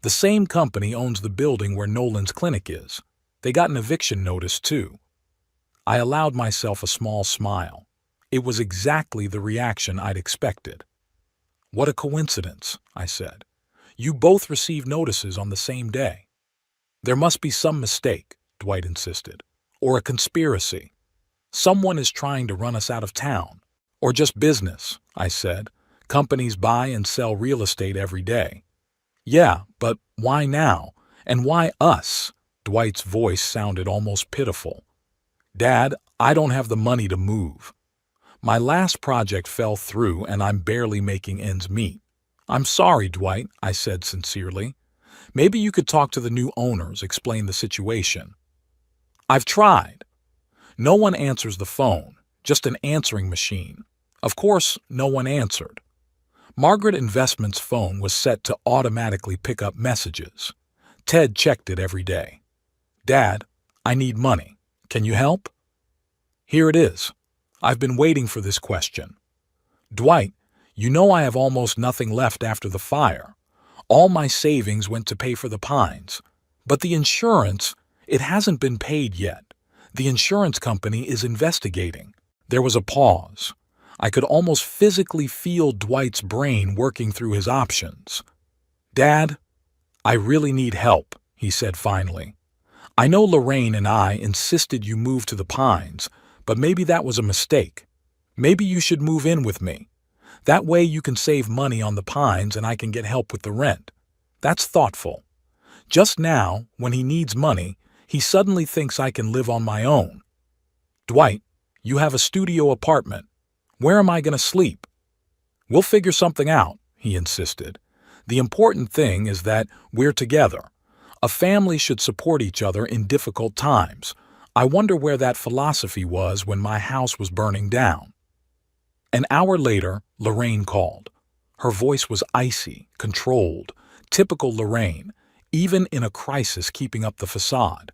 Speaker 1: "The same company owns the building where Nolan's clinic is. They got an eviction notice, too." I allowed myself a small smile. It was exactly the reaction I'd expected. "What a coincidence," I said. "You both received notices on the same day." "There must be some mistake," Dwight insisted, "or a conspiracy. Someone is trying to run us out of town. Or just business," I said. "Companies buy and sell real estate every day." "Yeah, but why now? And why us?" Dwight's voice sounded almost pitiful. "Dad, I don't have the money to move. My last project fell through and I'm barely making ends meet." "I'm sorry, Dwight," I said sincerely. "Maybe you could talk to the new owners, explain the situation." "I've tried." No one answers the phone, just an answering machine. Of course, no one answered. Margaret Investments' phone was set to automatically pick up messages. Ted checked it every day. "Dad, I need money. Can you help?" Here it is. I've been waiting for this question. "Dwight, you know I have almost nothing left after the fire. All my savings went to pay for the Pines. But the insurance, it hasn't been paid yet. The insurance company is investigating." There was a pause. I could almost physically feel Dwight's brain working through his options. "Dad, I really need help," he said finally. "I know Lorraine and I insisted you move to the Pines, but maybe that was a mistake. Maybe you should move in with me. That way you can save money on the Pines and I can get help with the rent. That's thoughtful. Just now, when he needs money, he suddenly thinks I can live on my own. Dwight, you have a studio apartment. Where am I going to sleep?" "We'll figure something out," he insisted. "The important thing is that we're together. A family should support each other in difficult times. I wonder where that philosophy was when my house was burning down." An hour later, Lorraine called. Her voice was icy, controlled, typical Lorraine, even in a crisis keeping up the facade.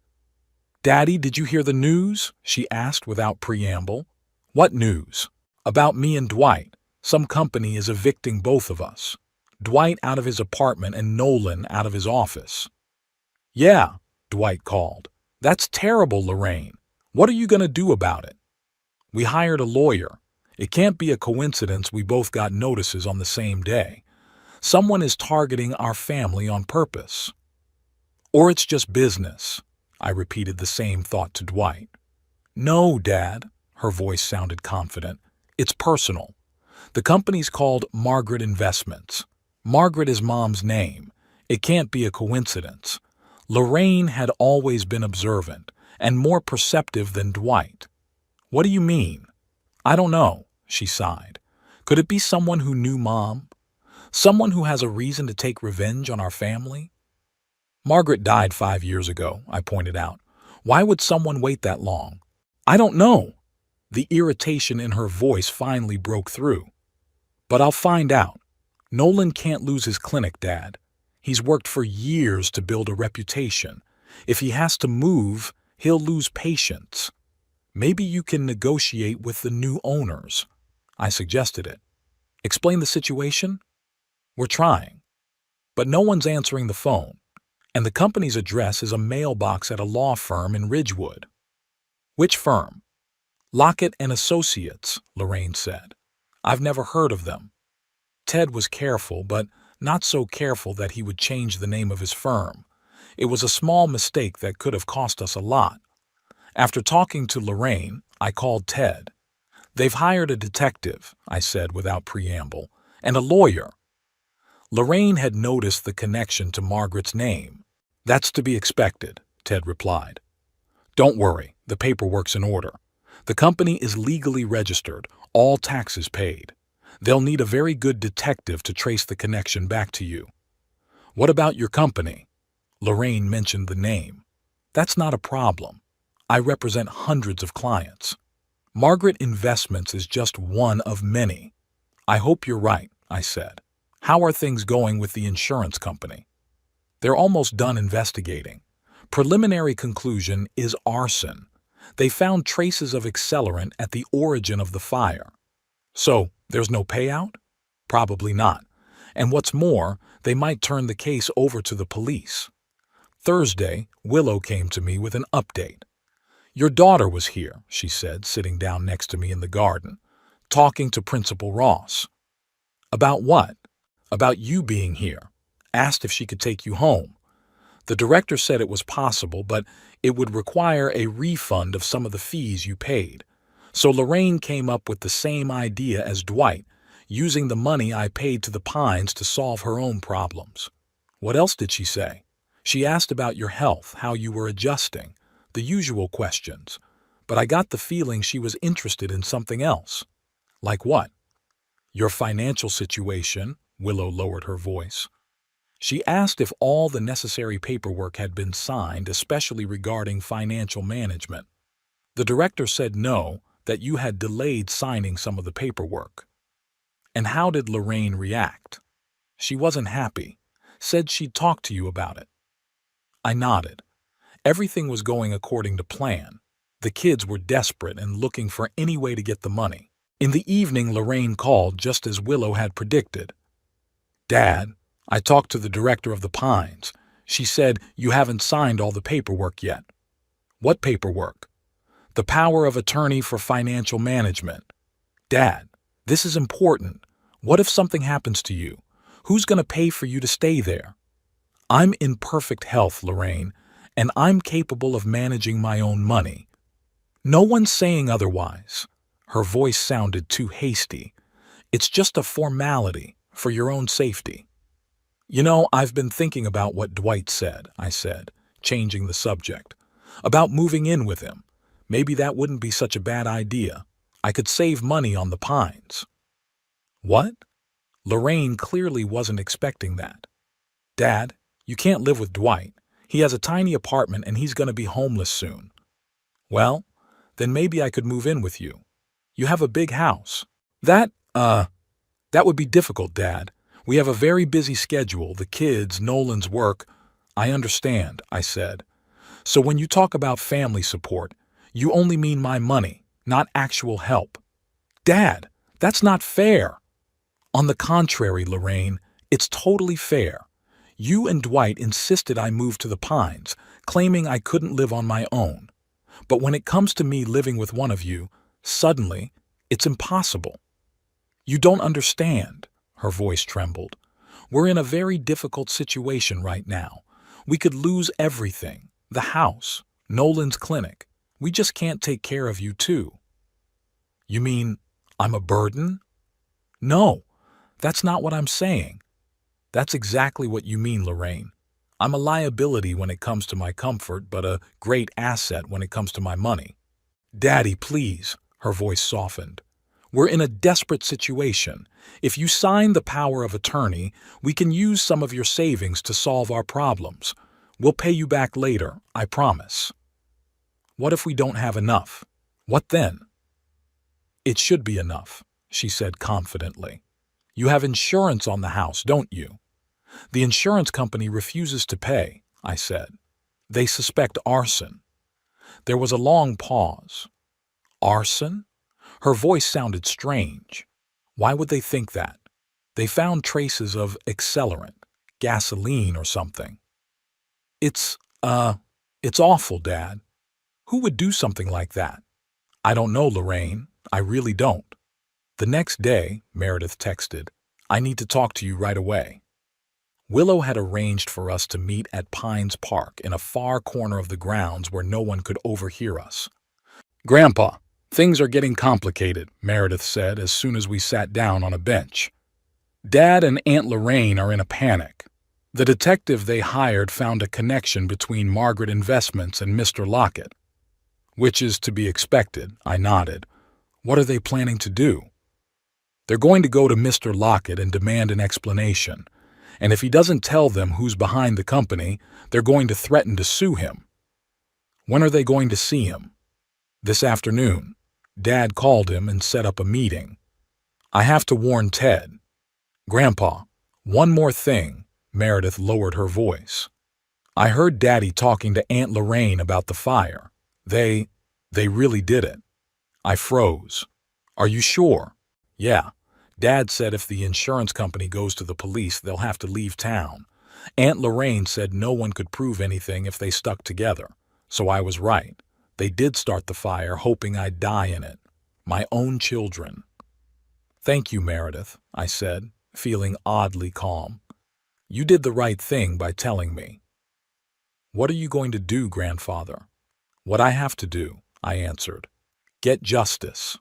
Speaker 1: "Daddy, did you hear the news?" she asked without preamble. "What news?" "About me and Dwight. Some company is evicting both of us. Dwight out of his apartment and Nolan out of his office." "Yeah," Dwight called. "That's terrible, Lorraine. What are you going to do about it?" "We hired a lawyer. It can't be a coincidence we both got notices on the same day. Someone is targeting our family on purpose. Or it's just business. I repeated the same thought to Dwight. No, Dad, her voice sounded confident. It's personal. The company's called Margaret Investments. Margaret is Mom's name. It can't be a coincidence. Lorraine had always been observant and more perceptive than Dwight. What do you mean? I don't know, she sighed. Could it be someone who knew Mom? Someone who has a reason to take revenge on our family? Margaret died 5 years ago, I pointed out. Why would someone wait that long? I don't know. The irritation in her voice finally broke through. But I'll find out. Nolan can't lose his clinic, Dad. He's worked for years to build a reputation. If he has to move, he'll lose patience. Maybe you can negotiate with the new owners. I suggested it. Explain the situation? We're trying. But no one's answering the phone, and the company's address is a mailbox at a law firm in Ridgewood. Which firm? Lockett and Associates, Lorraine said. I've never heard of them. Ted was careful, but not so careful that he would change the name of his firm. It was a small mistake that could have cost us a lot. After talking to Lorraine, I called Ted. They've hired a detective, I said without preamble, and a lawyer. Lorraine had noticed the connection to Margaret's name. That's to be expected, Ted replied. Don't worry, the paperwork's in order. The company is legally registered, all taxes paid. They'll need a very good detective to trace the connection back to you. What about your company? Lorraine mentioned the name. That's not a problem. I represent hundreds of clients. Margaret Investments is just one of many. I hope you're right, I said. How are things going with the insurance company? They're almost done investigating. Preliminary conclusion is arson. They found traces of accelerant at the origin of the fire. So, there's no payout? Probably not. And what's more, they might turn the case over to the police. Thursday, Willow came to me with an update. Your daughter was here, she said, sitting down next to me in the garden, talking to Principal Ross. About what? About you being here. Asked if she could take you home. The director said it was possible, but it would require a refund of some of the fees you paid. So Lorraine came up with the same idea as Dwight, using the money I paid to the Pines to solve her own problems. What else did she say? She asked about your health, how you were adjusting, the usual questions. But I got the feeling she was interested in something else. Like what? Your financial situation, Willow lowered her voice. She asked if all the necessary paperwork had been signed, especially regarding financial management. The director said no, that you had delayed signing some of the paperwork. And how did Lorraine react? She wasn't happy, said she'd talk to you about it. I nodded. Everything was going according to plan. The kids were desperate and looking for any way to get the money. In the evening, Lorraine called just as Willow had predicted. Dad, I talked to the director of the Pines. She said you haven't signed all the paperwork yet. What paperwork? The power of attorney for financial management. Dad, this is important. What if something happens to you? Who's going to pay for you to stay there? I'm in perfect health, Lorraine, and I'm capable of managing my own money. No one's saying otherwise. Her voice sounded too hasty. It's just a formality for your own safety. You know, I've been thinking about what Dwight said, I said, changing the subject. About moving in with him. Maybe that wouldn't be such a bad idea. I could save money on the Pines. What? Lorraine clearly wasn't expecting that. Dad, you can't live with Dwight. He has a tiny apartment and he's going to be homeless soon. Well, then maybe I could move in with you. You have a big house. That would be difficult, Dad. We have a very busy schedule, the kids, Nolan's work. I understand, I said. So when you talk about family support, you only mean my money, not actual help. Dad, that's not fair. On the contrary, Lorraine, it's totally fair. You and Dwight insisted I move to the Pines, claiming I couldn't live on my own. But when it comes to me living with one of you, suddenly, it's impossible. You don't understand, her voice trembled. We're in a very difficult situation right now. We could lose everything. The house, Nolan's clinic. We just can't take care of you too. You mean I'm a burden? No, that's not what I'm saying. That's exactly what you mean, Lorraine. I'm a liability when it comes to my comfort, but a great asset when it comes to my money. Daddy, please, her voice softened. We're in a desperate situation. If you sign the power of attorney, we can use some of your savings to solve our problems. We'll pay you back later, I promise. What if we don't have enough? What then? It should be enough, she said confidently. You have insurance on the house, don't you? The insurance company refuses to pay, I said. They suspect arson. There was a long pause. Arson? Her voice sounded strange. Why would they think that? They found traces of accelerant, gasoline or something. It's awful, Dad. Who would do something like that? I don't know, Lorraine. I really don't. The next day, Meredith texted, I need to talk to you right away. Willow had arranged for us to meet at Pines Park in a far corner of the grounds where no one could overhear us. Grandpa, things are getting complicated, Meredith said as soon as we sat down on a bench. Dad and Aunt Lorraine are in a panic. The detective they hired found a connection between Margaret Investments and Mr. Lockett. Which is to be expected, I nodded. What are they planning to do? They're going to go to Mr. Lockett and demand an explanation. And if he doesn't tell them who's behind the company, they're going to threaten to sue him. When are they going to see him? This afternoon. Dad called him and set up a meeting. I have to warn Ted. Grandpa, one more thing, Meredith lowered her voice. I heard Daddy talking to Aunt Lorraine about the fire. They really did it. I froze. Are you sure? Yeah. Dad said if the insurance company goes to the police, they'll have to leave town. Aunt Lorraine said no one could prove anything if they stuck together. So I was right. They did start the fire, hoping I'd die in it. My own children. Thank you, Meredith, I said, feeling oddly calm. You did the right thing by telling me. What are you going to do, Grandfather? What I have to do, I answered. Get justice.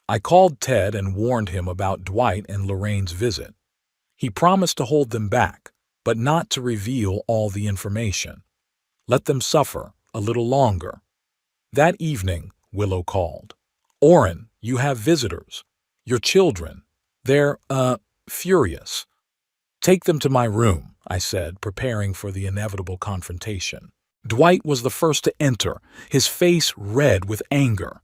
Speaker 1: I called Ted and warned him about Dwight and Lorraine's visit. He promised to hold them back, but not to reveal all the information. Let them suffer a little longer. That evening, Willow called. Orrin, you have visitors. Your children. They're, furious. Take them to my room, I said, preparing for the inevitable confrontation. Dwight was the first to enter, his face red with anger.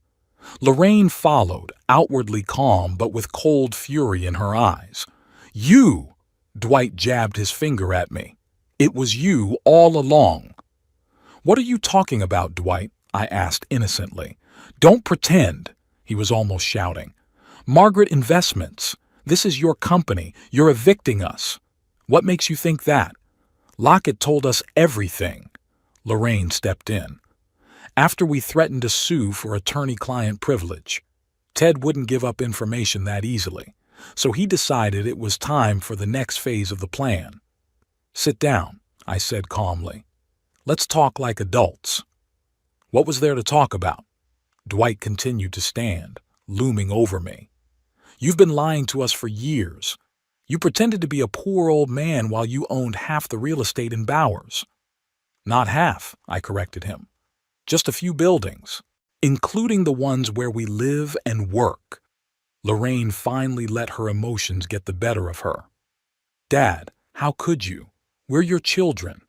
Speaker 1: Lorraine followed, outwardly calm but with cold fury in her eyes. You! Dwight jabbed his finger at me. It was you all along. What are you talking about, Dwight? I asked innocently. Don't pretend, he was almost shouting. Margaret Investments. This is your company. You're evicting us. What makes you think that? Lockett told us everything. Lorraine stepped in. After we threatened to sue for attorney-client privilege, Ted wouldn't give up information that easily, so he decided it was time for the next phase of the plan. Sit down, I said calmly. Let's talk like adults. What was there to talk about? Dwight continued to stand, looming over me. You've been lying to us for years. You pretended to be a poor old man while you owned half the real estate in Bowers. Not half, I corrected him. Just a few buildings, including the ones where we live and work. Lorraine finally let her emotions get the better of her. Dad, how could you? We're your children.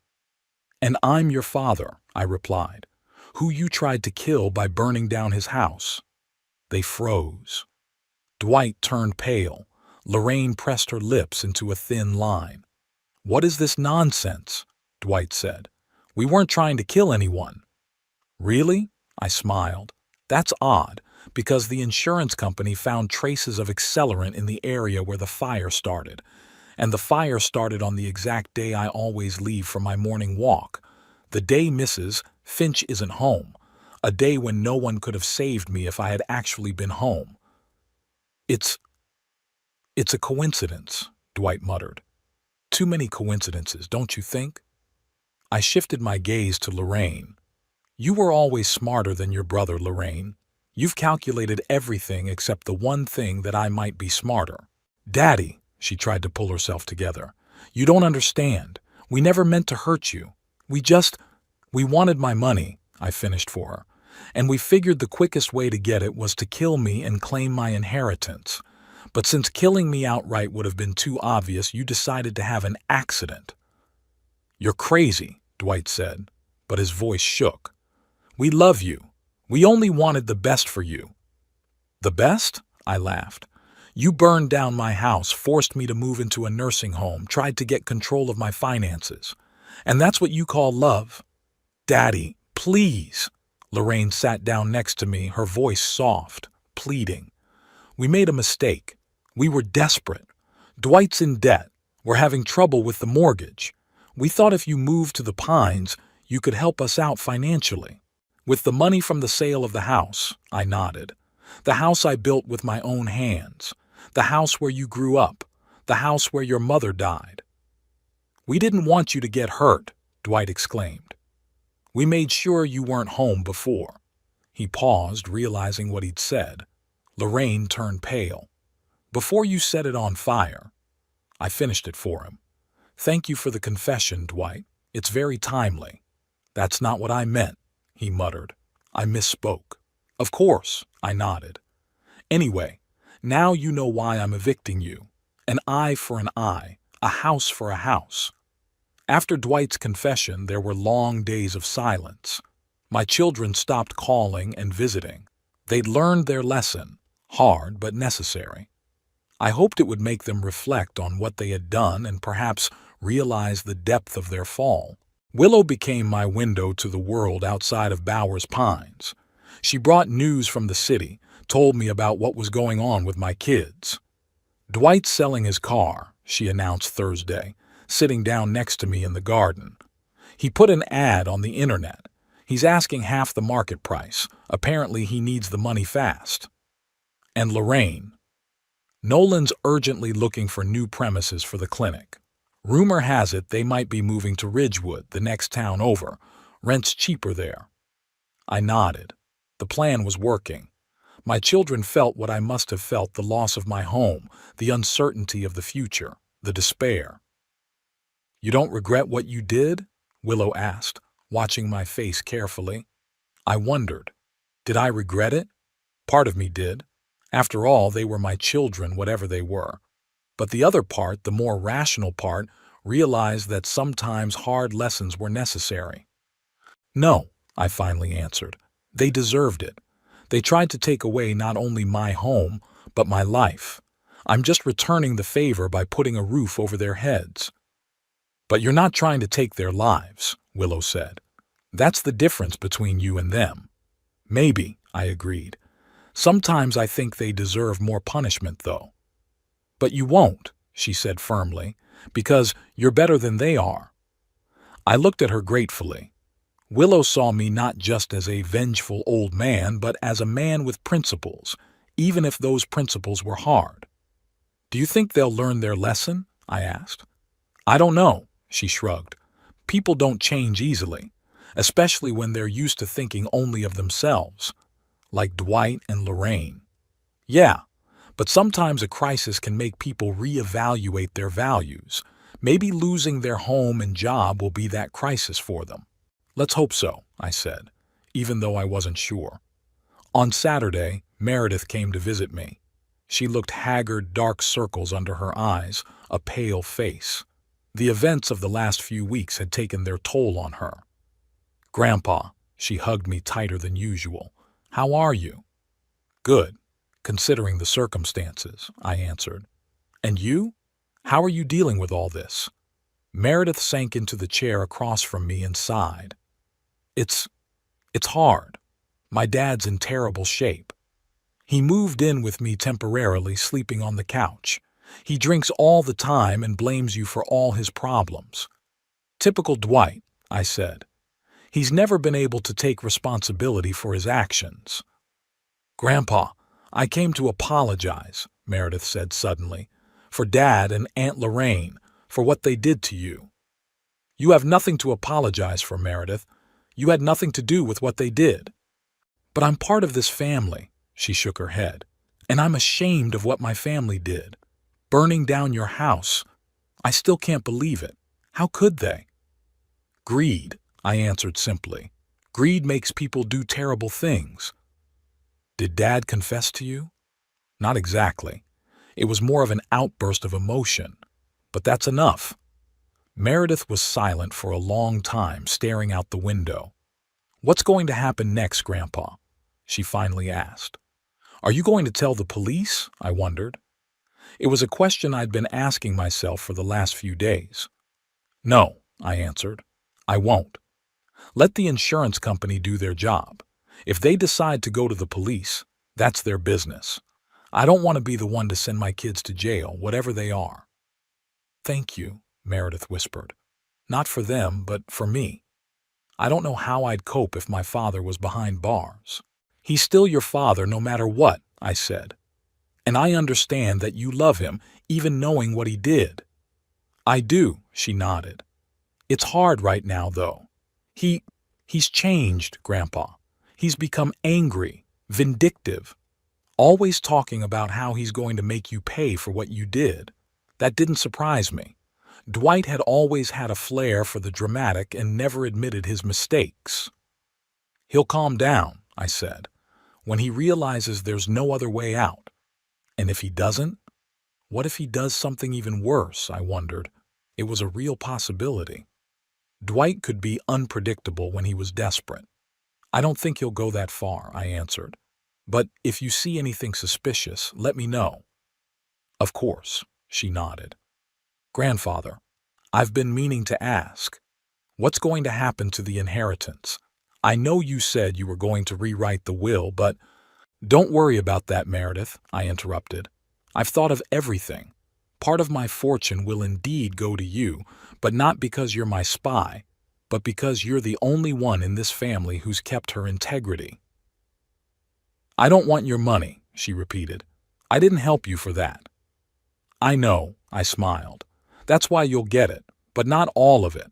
Speaker 1: And I'm your father, I replied, who you tried to kill by burning down his house. They froze. Dwight turned pale. Lorraine pressed her lips into a thin line. What is this nonsense? Dwight said. We weren't trying to kill anyone. Really? I smiled. That's odd, because the insurance company found traces of accelerant in the area where the fire started, and the fire started on the exact day I always leave for my morning walk. The day Mrs. Finch isn't home, a day when no one could have saved me if I had actually been home. It's a coincidence, Dwight muttered. Too many coincidences, don't you think? I shifted my gaze to Lorraine. You were always smarter than your brother, Lorraine. You've calculated everything except the one thing that I might be smarter. Daddy, she tried to pull herself together. You don't understand. We never meant to hurt you. We wanted my money, I finished for her. And we figured the quickest way to get it was to kill me and claim my inheritance. But since killing me outright would have been too obvious, you decided to have an accident. You're crazy, Dwight said, but his voice shook. We love you. We only wanted the best for you. The best? I laughed. You burned down my house, forced me to move into a nursing home, tried to get control of my finances. And that's what you call love? Daddy, please. Lorraine sat down next to me, her voice soft, pleading. We made a mistake. We were desperate. Dwight's in debt. We're having trouble with the mortgage. We thought if you moved to the Pines, you could help us out financially. With the money from the sale of the house, I nodded. The house I built with my own hands. The house where you grew up. The house where your mother died. We didn't want you to get hurt, Dwight exclaimed. We made sure you weren't home before. He paused, realizing what he'd said. Lorraine turned pale. Before you set it on fire. I finished it for him. Thank you for the confession, Dwight. It's very timely. That's not what I meant, he muttered. I misspoke. Of course, I nodded. Anyway, now you know why I'm evicting you. An eye for an eye, a house for a house. After Dwight's confession, there were long days of silence. My children stopped calling and visiting. They'd learned their lesson, hard but necessary. I hoped it would make them reflect on what they had done and perhaps realize the depth of their fall. Willow became my window to the world outside of Bowers Pines. She brought news from the city, told me about what was going on with my kids. Dwight's selling his car, she announced Thursday, sitting down next to me in the garden. He put an ad on the internet. He's asking half the market price. Apparently he needs the money fast. And Lorraine. Nolan's urgently looking for new premises for the clinic. Rumor has it they might be moving to Ridgewood, the next town over. Rent's cheaper there. I nodded. The plan was working. My children felt what I must have felt, the loss of my home, the uncertainty of the future, the despair. You don't regret what you did? Willow asked, watching my face carefully. I wondered. Did I regret it? Part of me did. After all, they were my children, whatever they were. But the other part, the more rational part, realized that sometimes hard lessons were necessary. No, I finally answered. They deserved it. They tried to take away not only my home, but my life. I'm just returning the favor by putting a roof over their heads. But you're not trying to take their lives, Willow said. That's the difference between you and them. Maybe, I agreed. Sometimes I think they deserve more punishment, though. But you won't, she said firmly, because you're better than they are. I looked at her gratefully. Willow saw me not just as a vengeful old man, but as a man with principles, even if those principles were hard. Do you think they'll learn their lesson? I asked. I don't know, she shrugged. People don't change easily, especially when they're used to thinking only of themselves, like Dwight and Lorraine. Yeah, but sometimes a crisis can make people reevaluate their values. Maybe losing their home and job will be that crisis for them. Let's hope so, I said, even though I wasn't sure. On Saturday, Meredith came to visit me. She looked haggard, dark circles under her eyes, a pale face. The events of the last few weeks had taken their toll on her. Grandpa, she hugged me tighter than usual. How are you? Good, considering the circumstances, I answered. And you? How are you dealing with all this? Meredith sank into the chair across from me and sighed. It's hard. My dad's in terrible shape. He moved in with me temporarily, sleeping on the couch. He drinks all the time and blames you for all his problems. Typical Dwight, I said. He's never been able to take responsibility for his actions. Grandpa, I came to apologize, Meredith said suddenly, for Dad and Aunt Lorraine, for what they did to you. You have nothing to apologize for, Meredith. You had nothing to do with what they did. But I'm part of this family, she shook her head, and I'm ashamed of what my family did. Burning down your house. I still can't believe it. How could they? Greed, I answered simply. Greed makes people do terrible things. Did Dad confess to you? Not exactly. It was more of an outburst of emotion. But that's enough. Meredith was silent for a long time, staring out the window. What's going to happen next, Grandpa? She finally asked. Are you going to tell the police? I wondered. It was a question I'd been asking myself for the last few days. No, I answered. I won't. Let the insurance company do their job. If they decide to go to the police, that's their business. I don't want to be the one to send my kids to jail, whatever they are. Thank you, Meredith whispered. Not for them, but for me. I don't know how I'd cope if my father was behind bars. He's still your father no matter what, I said. And I understand that you love him, even knowing what he did. I do, she nodded. It's hard right now, though. He's changed, Grandpa. He's become angry, vindictive, always talking about how he's going to make you pay for what you did. That didn't surprise me. Dwight had always had a flair for the dramatic and never admitted his mistakes. He'll calm down, I said, when he realizes there's no other way out. And if he doesn't? What if he does something even worse, I wondered. It was a real possibility. Dwight could be unpredictable when he was desperate. I don't think he'll go that far, I answered. But if you see anything suspicious, let me know. Of course, she nodded. Grandfather, I've been meaning to ask. What's going to happen to the inheritance? I know you said you were going to rewrite the will, but don't worry about that, Meredith, I interrupted. I've thought of everything. Part of my fortune will indeed go to you, but not because you're my spy, but because you're the only one in this family who's kept her integrity. I don't want your money, she repeated. I didn't help you for that. I know, I smiled. That's why you'll get it, but not all of it.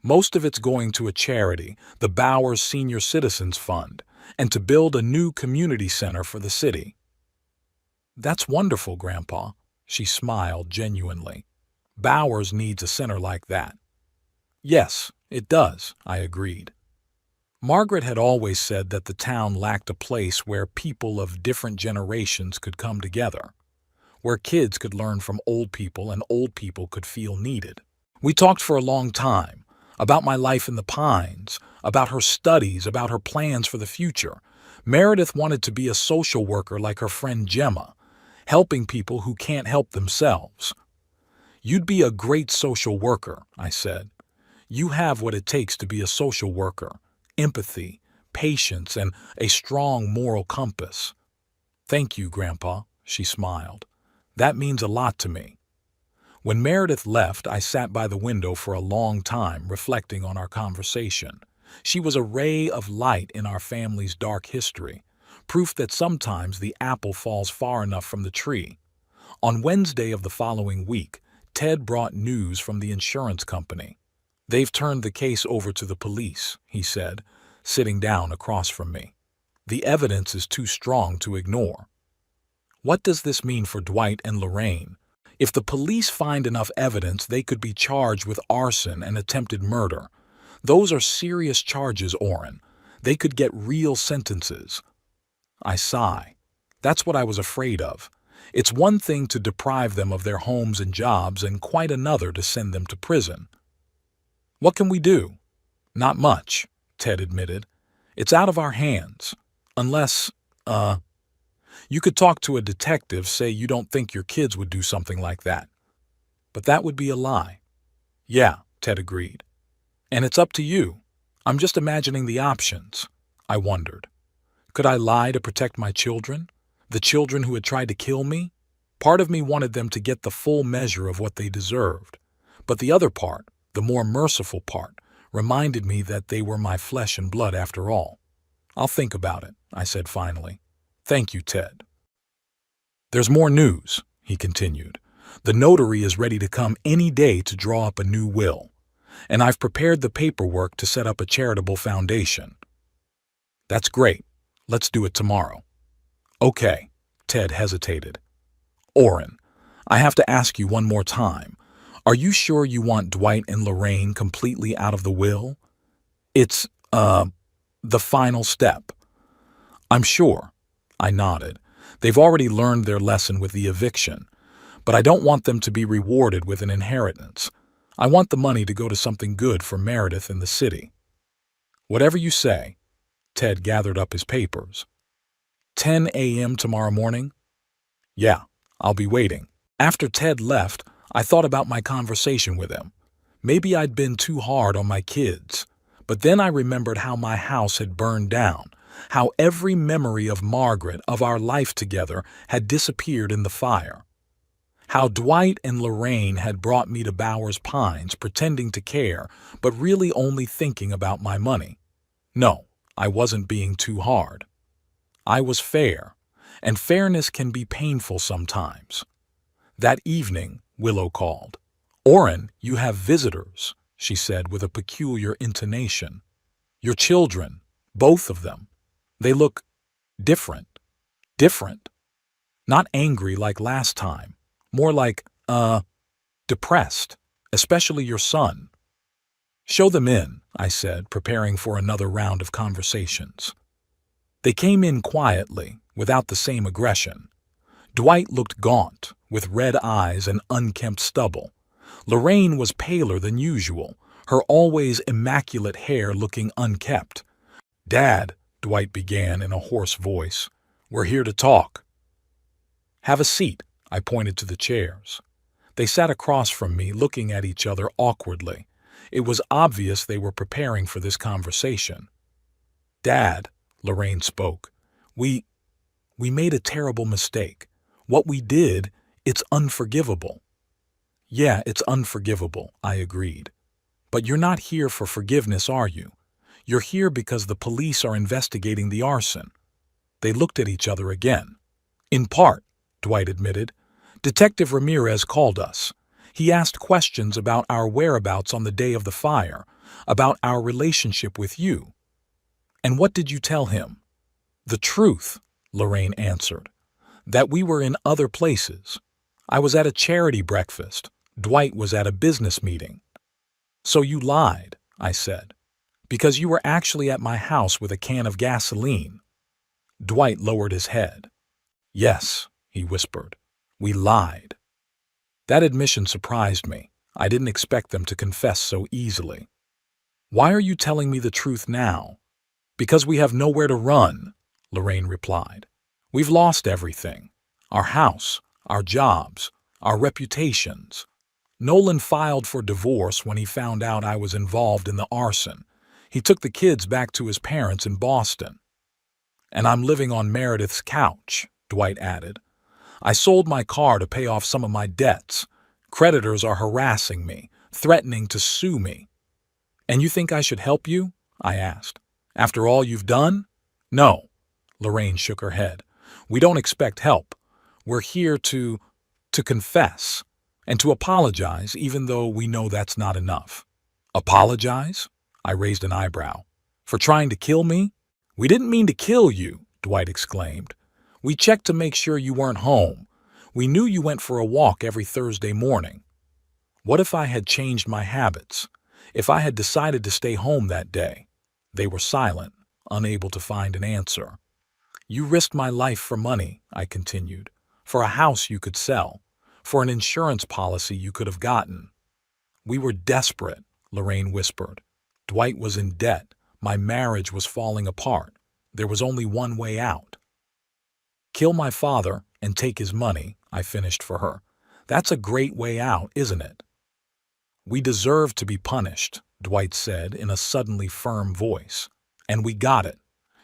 Speaker 1: Most of it's going to a charity, the Bowers Senior Citizens Fund, and to build a new community center for the city. That's wonderful, Grandpa, she smiled genuinely. Bowers needs a center like that. Yes, it does, I agreed. Margaret had always said that the town lacked a place where people of different generations could come together, where kids could learn from old people and old people could feel needed. We talked for a long time, about my life in the Pines, about her studies, about her plans for the future. Meredith wanted to be a social worker like her friend Gemma, helping people who can't help themselves. You'd be a great social worker, I said. You have what it takes to be a social worker: empathy, patience, and a strong moral compass. Thank you, Grandpa, she smiled. That means a lot to me. When Meredith left, I sat by the window for a long time, reflecting on our conversation. She was a ray of light in our family's dark history, proof that sometimes the apple falls far enough from the tree. On Wednesday of the following week, Ted brought news from the insurance company. They've turned the case over to the police, he said, sitting down across from me. The evidence is too strong to ignore. What does this mean for Dwight and Lorraine? If the police find enough evidence, they could be charged with arson and attempted murder. Those are serious charges, Orrin. They could get real sentences. I sigh. That's what I was afraid of. It's one thing to deprive them of their homes and jobs, and quite another to send them to prison. What can we do? Not much, Ted admitted. It's out of our hands. Unless, you could talk to a detective, say you don't think your kids would do something like that. But that would be a lie. Yeah, Ted agreed. And it's up to you. I'm just imagining the options. I wondered. Could I lie to protect my children? The children who had tried to kill me? Part of me wanted them to get the full measure of what they deserved. But the other part, the more merciful part, reminded me that they were my flesh and blood after all. I'll think about it, I said finally. Thank you, Ted. There's more news, he continued. The notary is ready to come any day to draw up a new will, and I've prepared the paperwork to set up a charitable foundation. That's great. Let's do it tomorrow. Okay, Ted hesitated. Orrin, I have to ask you one more time. Are you sure you want Dwight and Lorraine completely out of the will? It's, the final step. I'm sure. I nodded. They've already learned their lesson with the eviction, but I don't want them to be rewarded with an inheritance. I want the money to go to something good for Meredith and the city. Whatever you say. Ted gathered up his papers. 10 a.m. tomorrow morning? Yeah, I'll be waiting. After Ted left, I thought about my conversation with him. Maybe I'd been too hard on my kids. But then I remembered how my house had burned down, how every memory of Margaret, of our life together, had disappeared in the fire. How Dwight and Lorraine had brought me to Bowers Pines pretending to care, but really only thinking about my money. No, I wasn't being too hard. I was fair, and fairness can be painful sometimes. That evening, Willow called. Orrin, you have visitors, she said with a peculiar intonation. Your children, both of them. They look different. Not angry like last time. More like, depressed, especially your son. Show them in, I said, preparing for another round of conversations. They came in quietly, without the same aggression. Dwight looked gaunt, with red eyes and unkempt stubble. Lorraine was paler than usual, her always immaculate hair looking unkept. Dad, Dwight began in a hoarse voice, we're here to talk. Have a seat, I pointed to the chairs. They sat across from me, looking at each other awkwardly. It was obvious they were preparing for this conversation. Dad, Lorraine spoke, we made a terrible mistake. What we did, it's unforgivable. Yeah, it's unforgivable, I agreed. But you're not here for forgiveness, are you? You're here because the police are investigating the arson. They looked at each other again. In part, Dwight admitted. Detective Ramirez called us. He asked questions about our whereabouts on the day of the fire, about our relationship with you. And what did you tell him? The truth, Lorraine answered. That we were in other places. I was at a charity breakfast. Dwight was at a business meeting. So you lied, I said, because you were actually at my house with a can of gasoline. Dwight lowered his head. Yes, he whispered. We lied. That admission surprised me. I didn't expect them to confess so easily. Why are you telling me the truth now? Because we have nowhere to run, Lorraine replied. We've lost everything. Our house, our jobs, our reputations. Nolan filed for divorce when he found out I was involved in the arson. He took the kids back to his parents in Boston. And I'm living on Meredith's couch, Dwight added. I sold my car to pay off some of my debts. Creditors are harassing me, threatening to sue me. And you think I should help you? I asked. After all you've done? No, Lorraine shook her head. We don't expect help. We're here to confess and to apologize, even though we know that's not enough. Apologize? I raised an eyebrow. For trying to kill me? We didn't mean to kill you, Dwight exclaimed. We checked to make sure you weren't home. We knew you went for a walk every Thursday morning. What if I had changed my habits? If I had decided to stay home that day? They were silent, unable to find an answer. You risked my life for money, I continued, for a house you could sell, for an insurance policy you could have gotten. We were desperate, Lorraine whispered. Dwight was in debt. My marriage was falling apart. There was only one way out. Kill my father and take his money, I finished for her. That's a great way out, isn't it? We deserve to be punished, Dwight said in a suddenly firm voice. And we got it.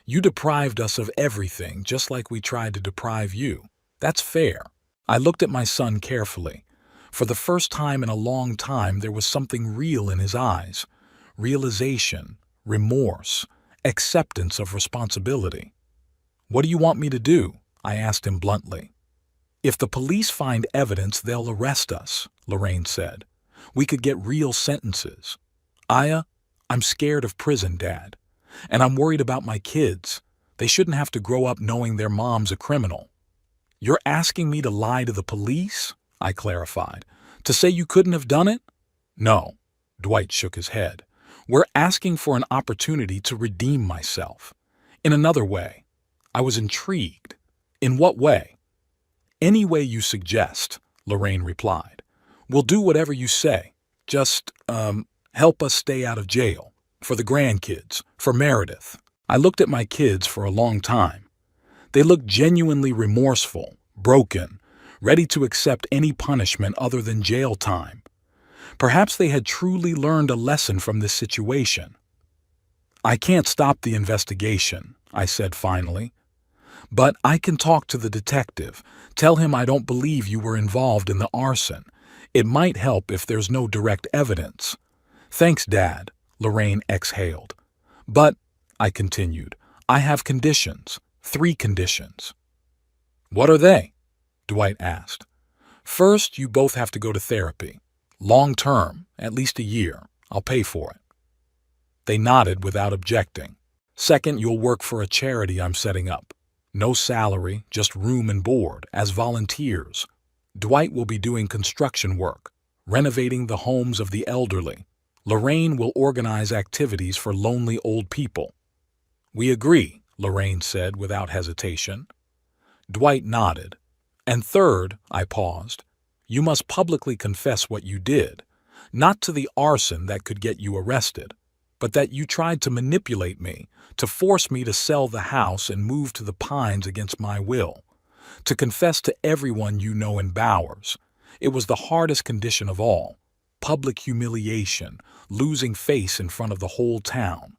Speaker 1: You deprived us of everything, just like we tried to deprive you. That's fair. I looked at my son carefully. For the first time in a long time, there was something real in his eyes. Realization, remorse, acceptance of responsibility. What do you want me to do? I asked him bluntly. If the police find evidence, they'll arrest us, Lorraine said. We could get real sentences. Aya, I'm scared of prison, Dad. And I'm worried about my kids. They shouldn't have to grow up knowing their mom's a criminal. You're asking me to lie to the police? I clarified. To say you couldn't have done it? No, Dwight shook his head. We're asking for an opportunity to redeem myself. In another way. I was intrigued. In what way? Any way you suggest, Lorraine replied. We'll do whatever you say. Just, help us stay out of jail. For the grandkids. For Meredith. I looked at my kids for a long time. They looked genuinely remorseful, broken, ready to accept any punishment other than jail time. Perhaps they had truly learned a lesson from this situation. I can't stop the investigation, I said finally. But I can talk to the detective, tell him I don't believe you were involved in the arson. It might help if there's no direct evidence. Thanks, Dad, Lorraine exhaled. But, I continued, I have conditions, 3 conditions. What are they? Dwight asked. First, you both have to go to therapy. Long term, at least a year. I'll pay for it. They nodded without objecting. Second, you'll work for a charity I'm setting up. No salary, just room and board, as volunteers. Dwight will be doing construction work, renovating the homes of the elderly. Lorraine will organize activities for lonely old people. We agree, Lorraine said without hesitation. Dwight nodded. And third, I paused, you must publicly confess what you did, not to the arson that could get you arrested, but that you tried to manipulate me, to force me to sell the house and move to the Pines against my will, to confess to everyone you know in Bowers. It was the hardest condition of all, public humiliation, losing face in front of the whole town.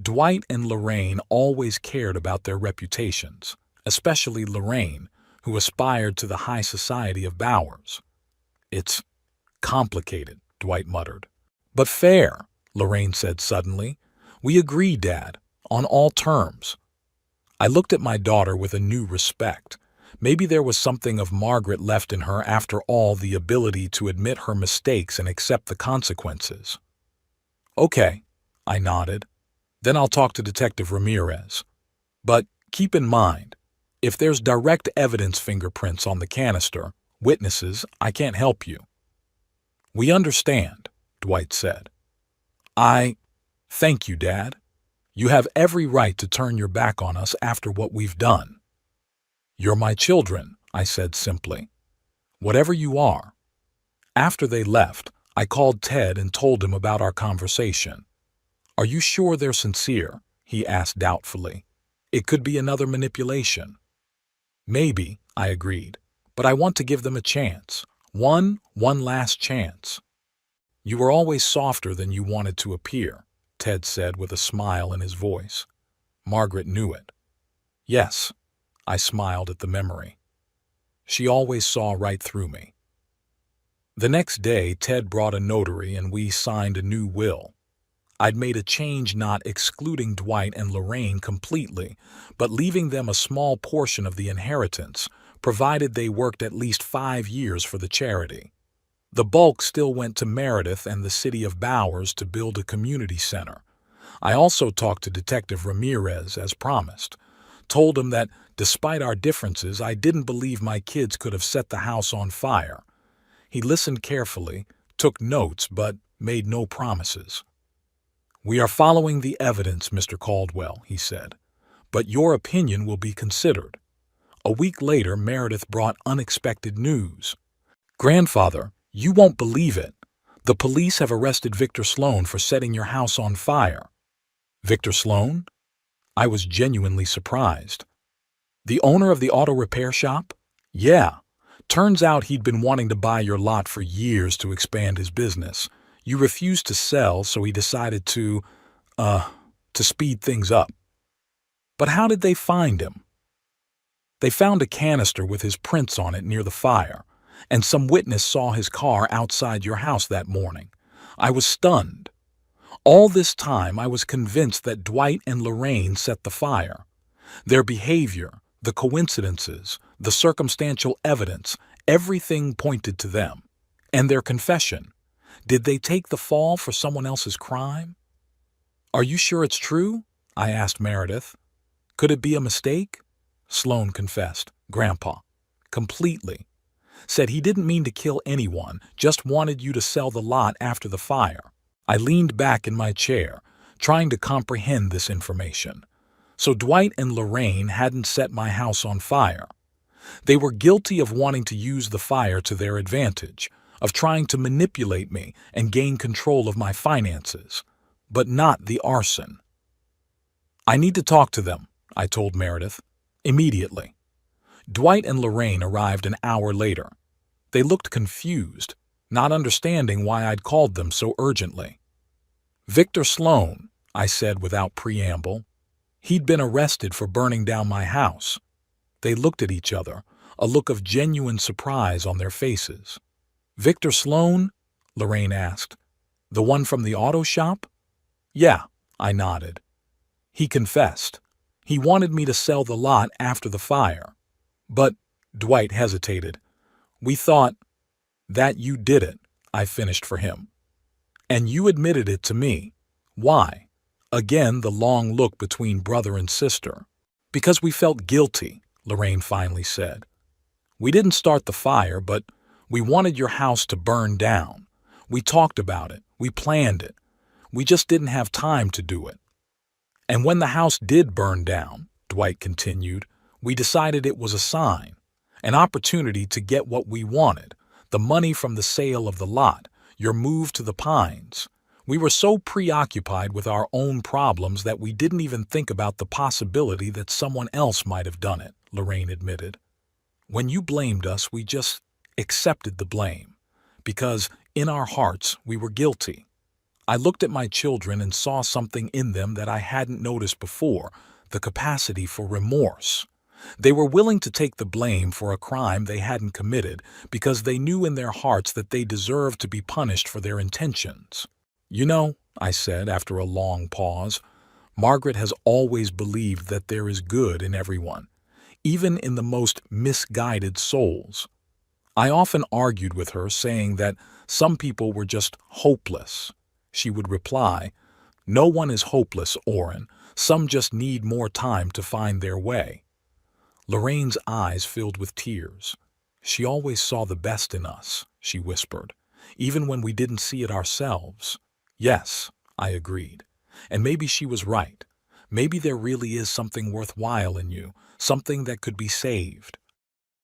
Speaker 1: Dwight and Lorraine always cared about their reputations, especially Lorraine, who aspired to the high society of Bowers. It's complicated, Dwight muttered. But fair, Lorraine said suddenly. We agree, Dad, on all terms. I looked at my daughter with a new respect. Maybe there was something of Margaret left in her after all, the ability to admit her mistakes and accept the consequences. Okay, I nodded. Then I'll talk to Detective Ramirez. But keep in mind, if there's direct evidence, fingerprints on the canister, witnesses, I can't help you. We understand, Dwight said. Thank you, Dad. You have every right to turn your back on us after what we've done. You're my children, I said simply. Whatever you are. After they left, I called Ted and told him about our conversation. Are you sure they're sincere? He asked doubtfully. It could be another manipulation. Maybe, I agreed, but I want to give them a chance. One last chance. You were always softer than you wanted to appear, Ted said with a smile in his voice. Margaret knew it. Yes, I smiled at the memory. She always saw right through me. The next day, Ted brought a notary and we signed a new will. I'd made a change not excluding Dwight and Lorraine completely, but leaving them a small portion of the inheritance, provided they worked at least 5 years for the charity. The bulk still went to Meredith and the city of Bowers to build a community center. I also talked to Detective Ramirez as promised, told him that despite our differences, I didn't believe my kids could have set the house on fire. He listened carefully, took notes, but made no promises. We are following the evidence, Mr. Caldwell, he said, but your opinion will be considered. A week later, Meredith brought unexpected news. Grandfather, you won't believe it. The police have arrested Victor Sloan for setting your house on fire. Victor Sloan? I was genuinely surprised. The owner of the auto repair shop? Yeah. Turns out he'd been wanting to buy your lot for years to expand his business. You refused to sell, so he decided to speed things up. But how did they find him? They found a canister with his prints on it near the fire, and some witness saw his car outside your house that morning. I was stunned. All this time, I was convinced that Dwight and Lorraine set the fire. Their behavior, the coincidences, The circumstantial evidence, everything pointed to them. And their confession. Did they take the fall for someone else's crime? Are you sure it's true? I asked Meredith. Could it be a mistake? Sloan confessed. Grandpa. Completely. Said he didn't mean to kill anyone, just wanted you to sell the lot after the fire. I leaned back in my chair, trying to comprehend this information. So Dwight and Lorraine hadn't set my house on fire. They were guilty of wanting to use the fire to their advantage, of trying to manipulate me and gain control of my finances, but not the arson. I need to talk to them, I told Meredith, immediately. Dwight and Lorraine arrived an hour later. They looked confused, not understanding why I'd called them so urgently. Victor Sloan, I said without preamble. He'd been arrested for burning down my house. They looked at each other, a look of genuine surprise on their faces. Victor Sloan? Lorraine asked. The one from the auto shop? Yeah, I nodded. He confessed. He wanted me to sell the lot after the fire. But, Dwight hesitated. We thought that you did it, I finished for him. And you admitted it to me. Why? Again, the long look between brother and sister. Because we felt guilty, Lorraine finally said. We didn't start the fire, but we wanted your house to burn down. We talked about it. We planned it. We just didn't have time to do it. And when the house did burn down, Dwight continued, we decided it was a sign, an opportunity to get what we wanted, the money from the sale of the lot, your move to the Pines. We were so preoccupied with our own problems that we didn't even think about the possibility that someone else might have done it, Lorraine admitted. When you blamed us, we just accepted the blame, because in our hearts we were guilty. I looked at my children and saw something in them that I hadn't noticed before, the capacity for remorse. They were willing to take the blame for a crime they hadn't committed because they knew in their hearts that they deserved to be punished for their intentions. You know, I said after a long pause, Margaret has always believed that there is good in everyone, even in the most misguided souls. I often argued with her, saying that some people were just hopeless. She would reply, no one is hopeless, Orrin. Some just need more time to find their way. Lorraine's eyes filled with tears. She always saw the best in us, she whispered, even when we didn't see it ourselves. Yes, I agreed. And maybe she was right. Maybe there really is something worthwhile in you, something that could be saved.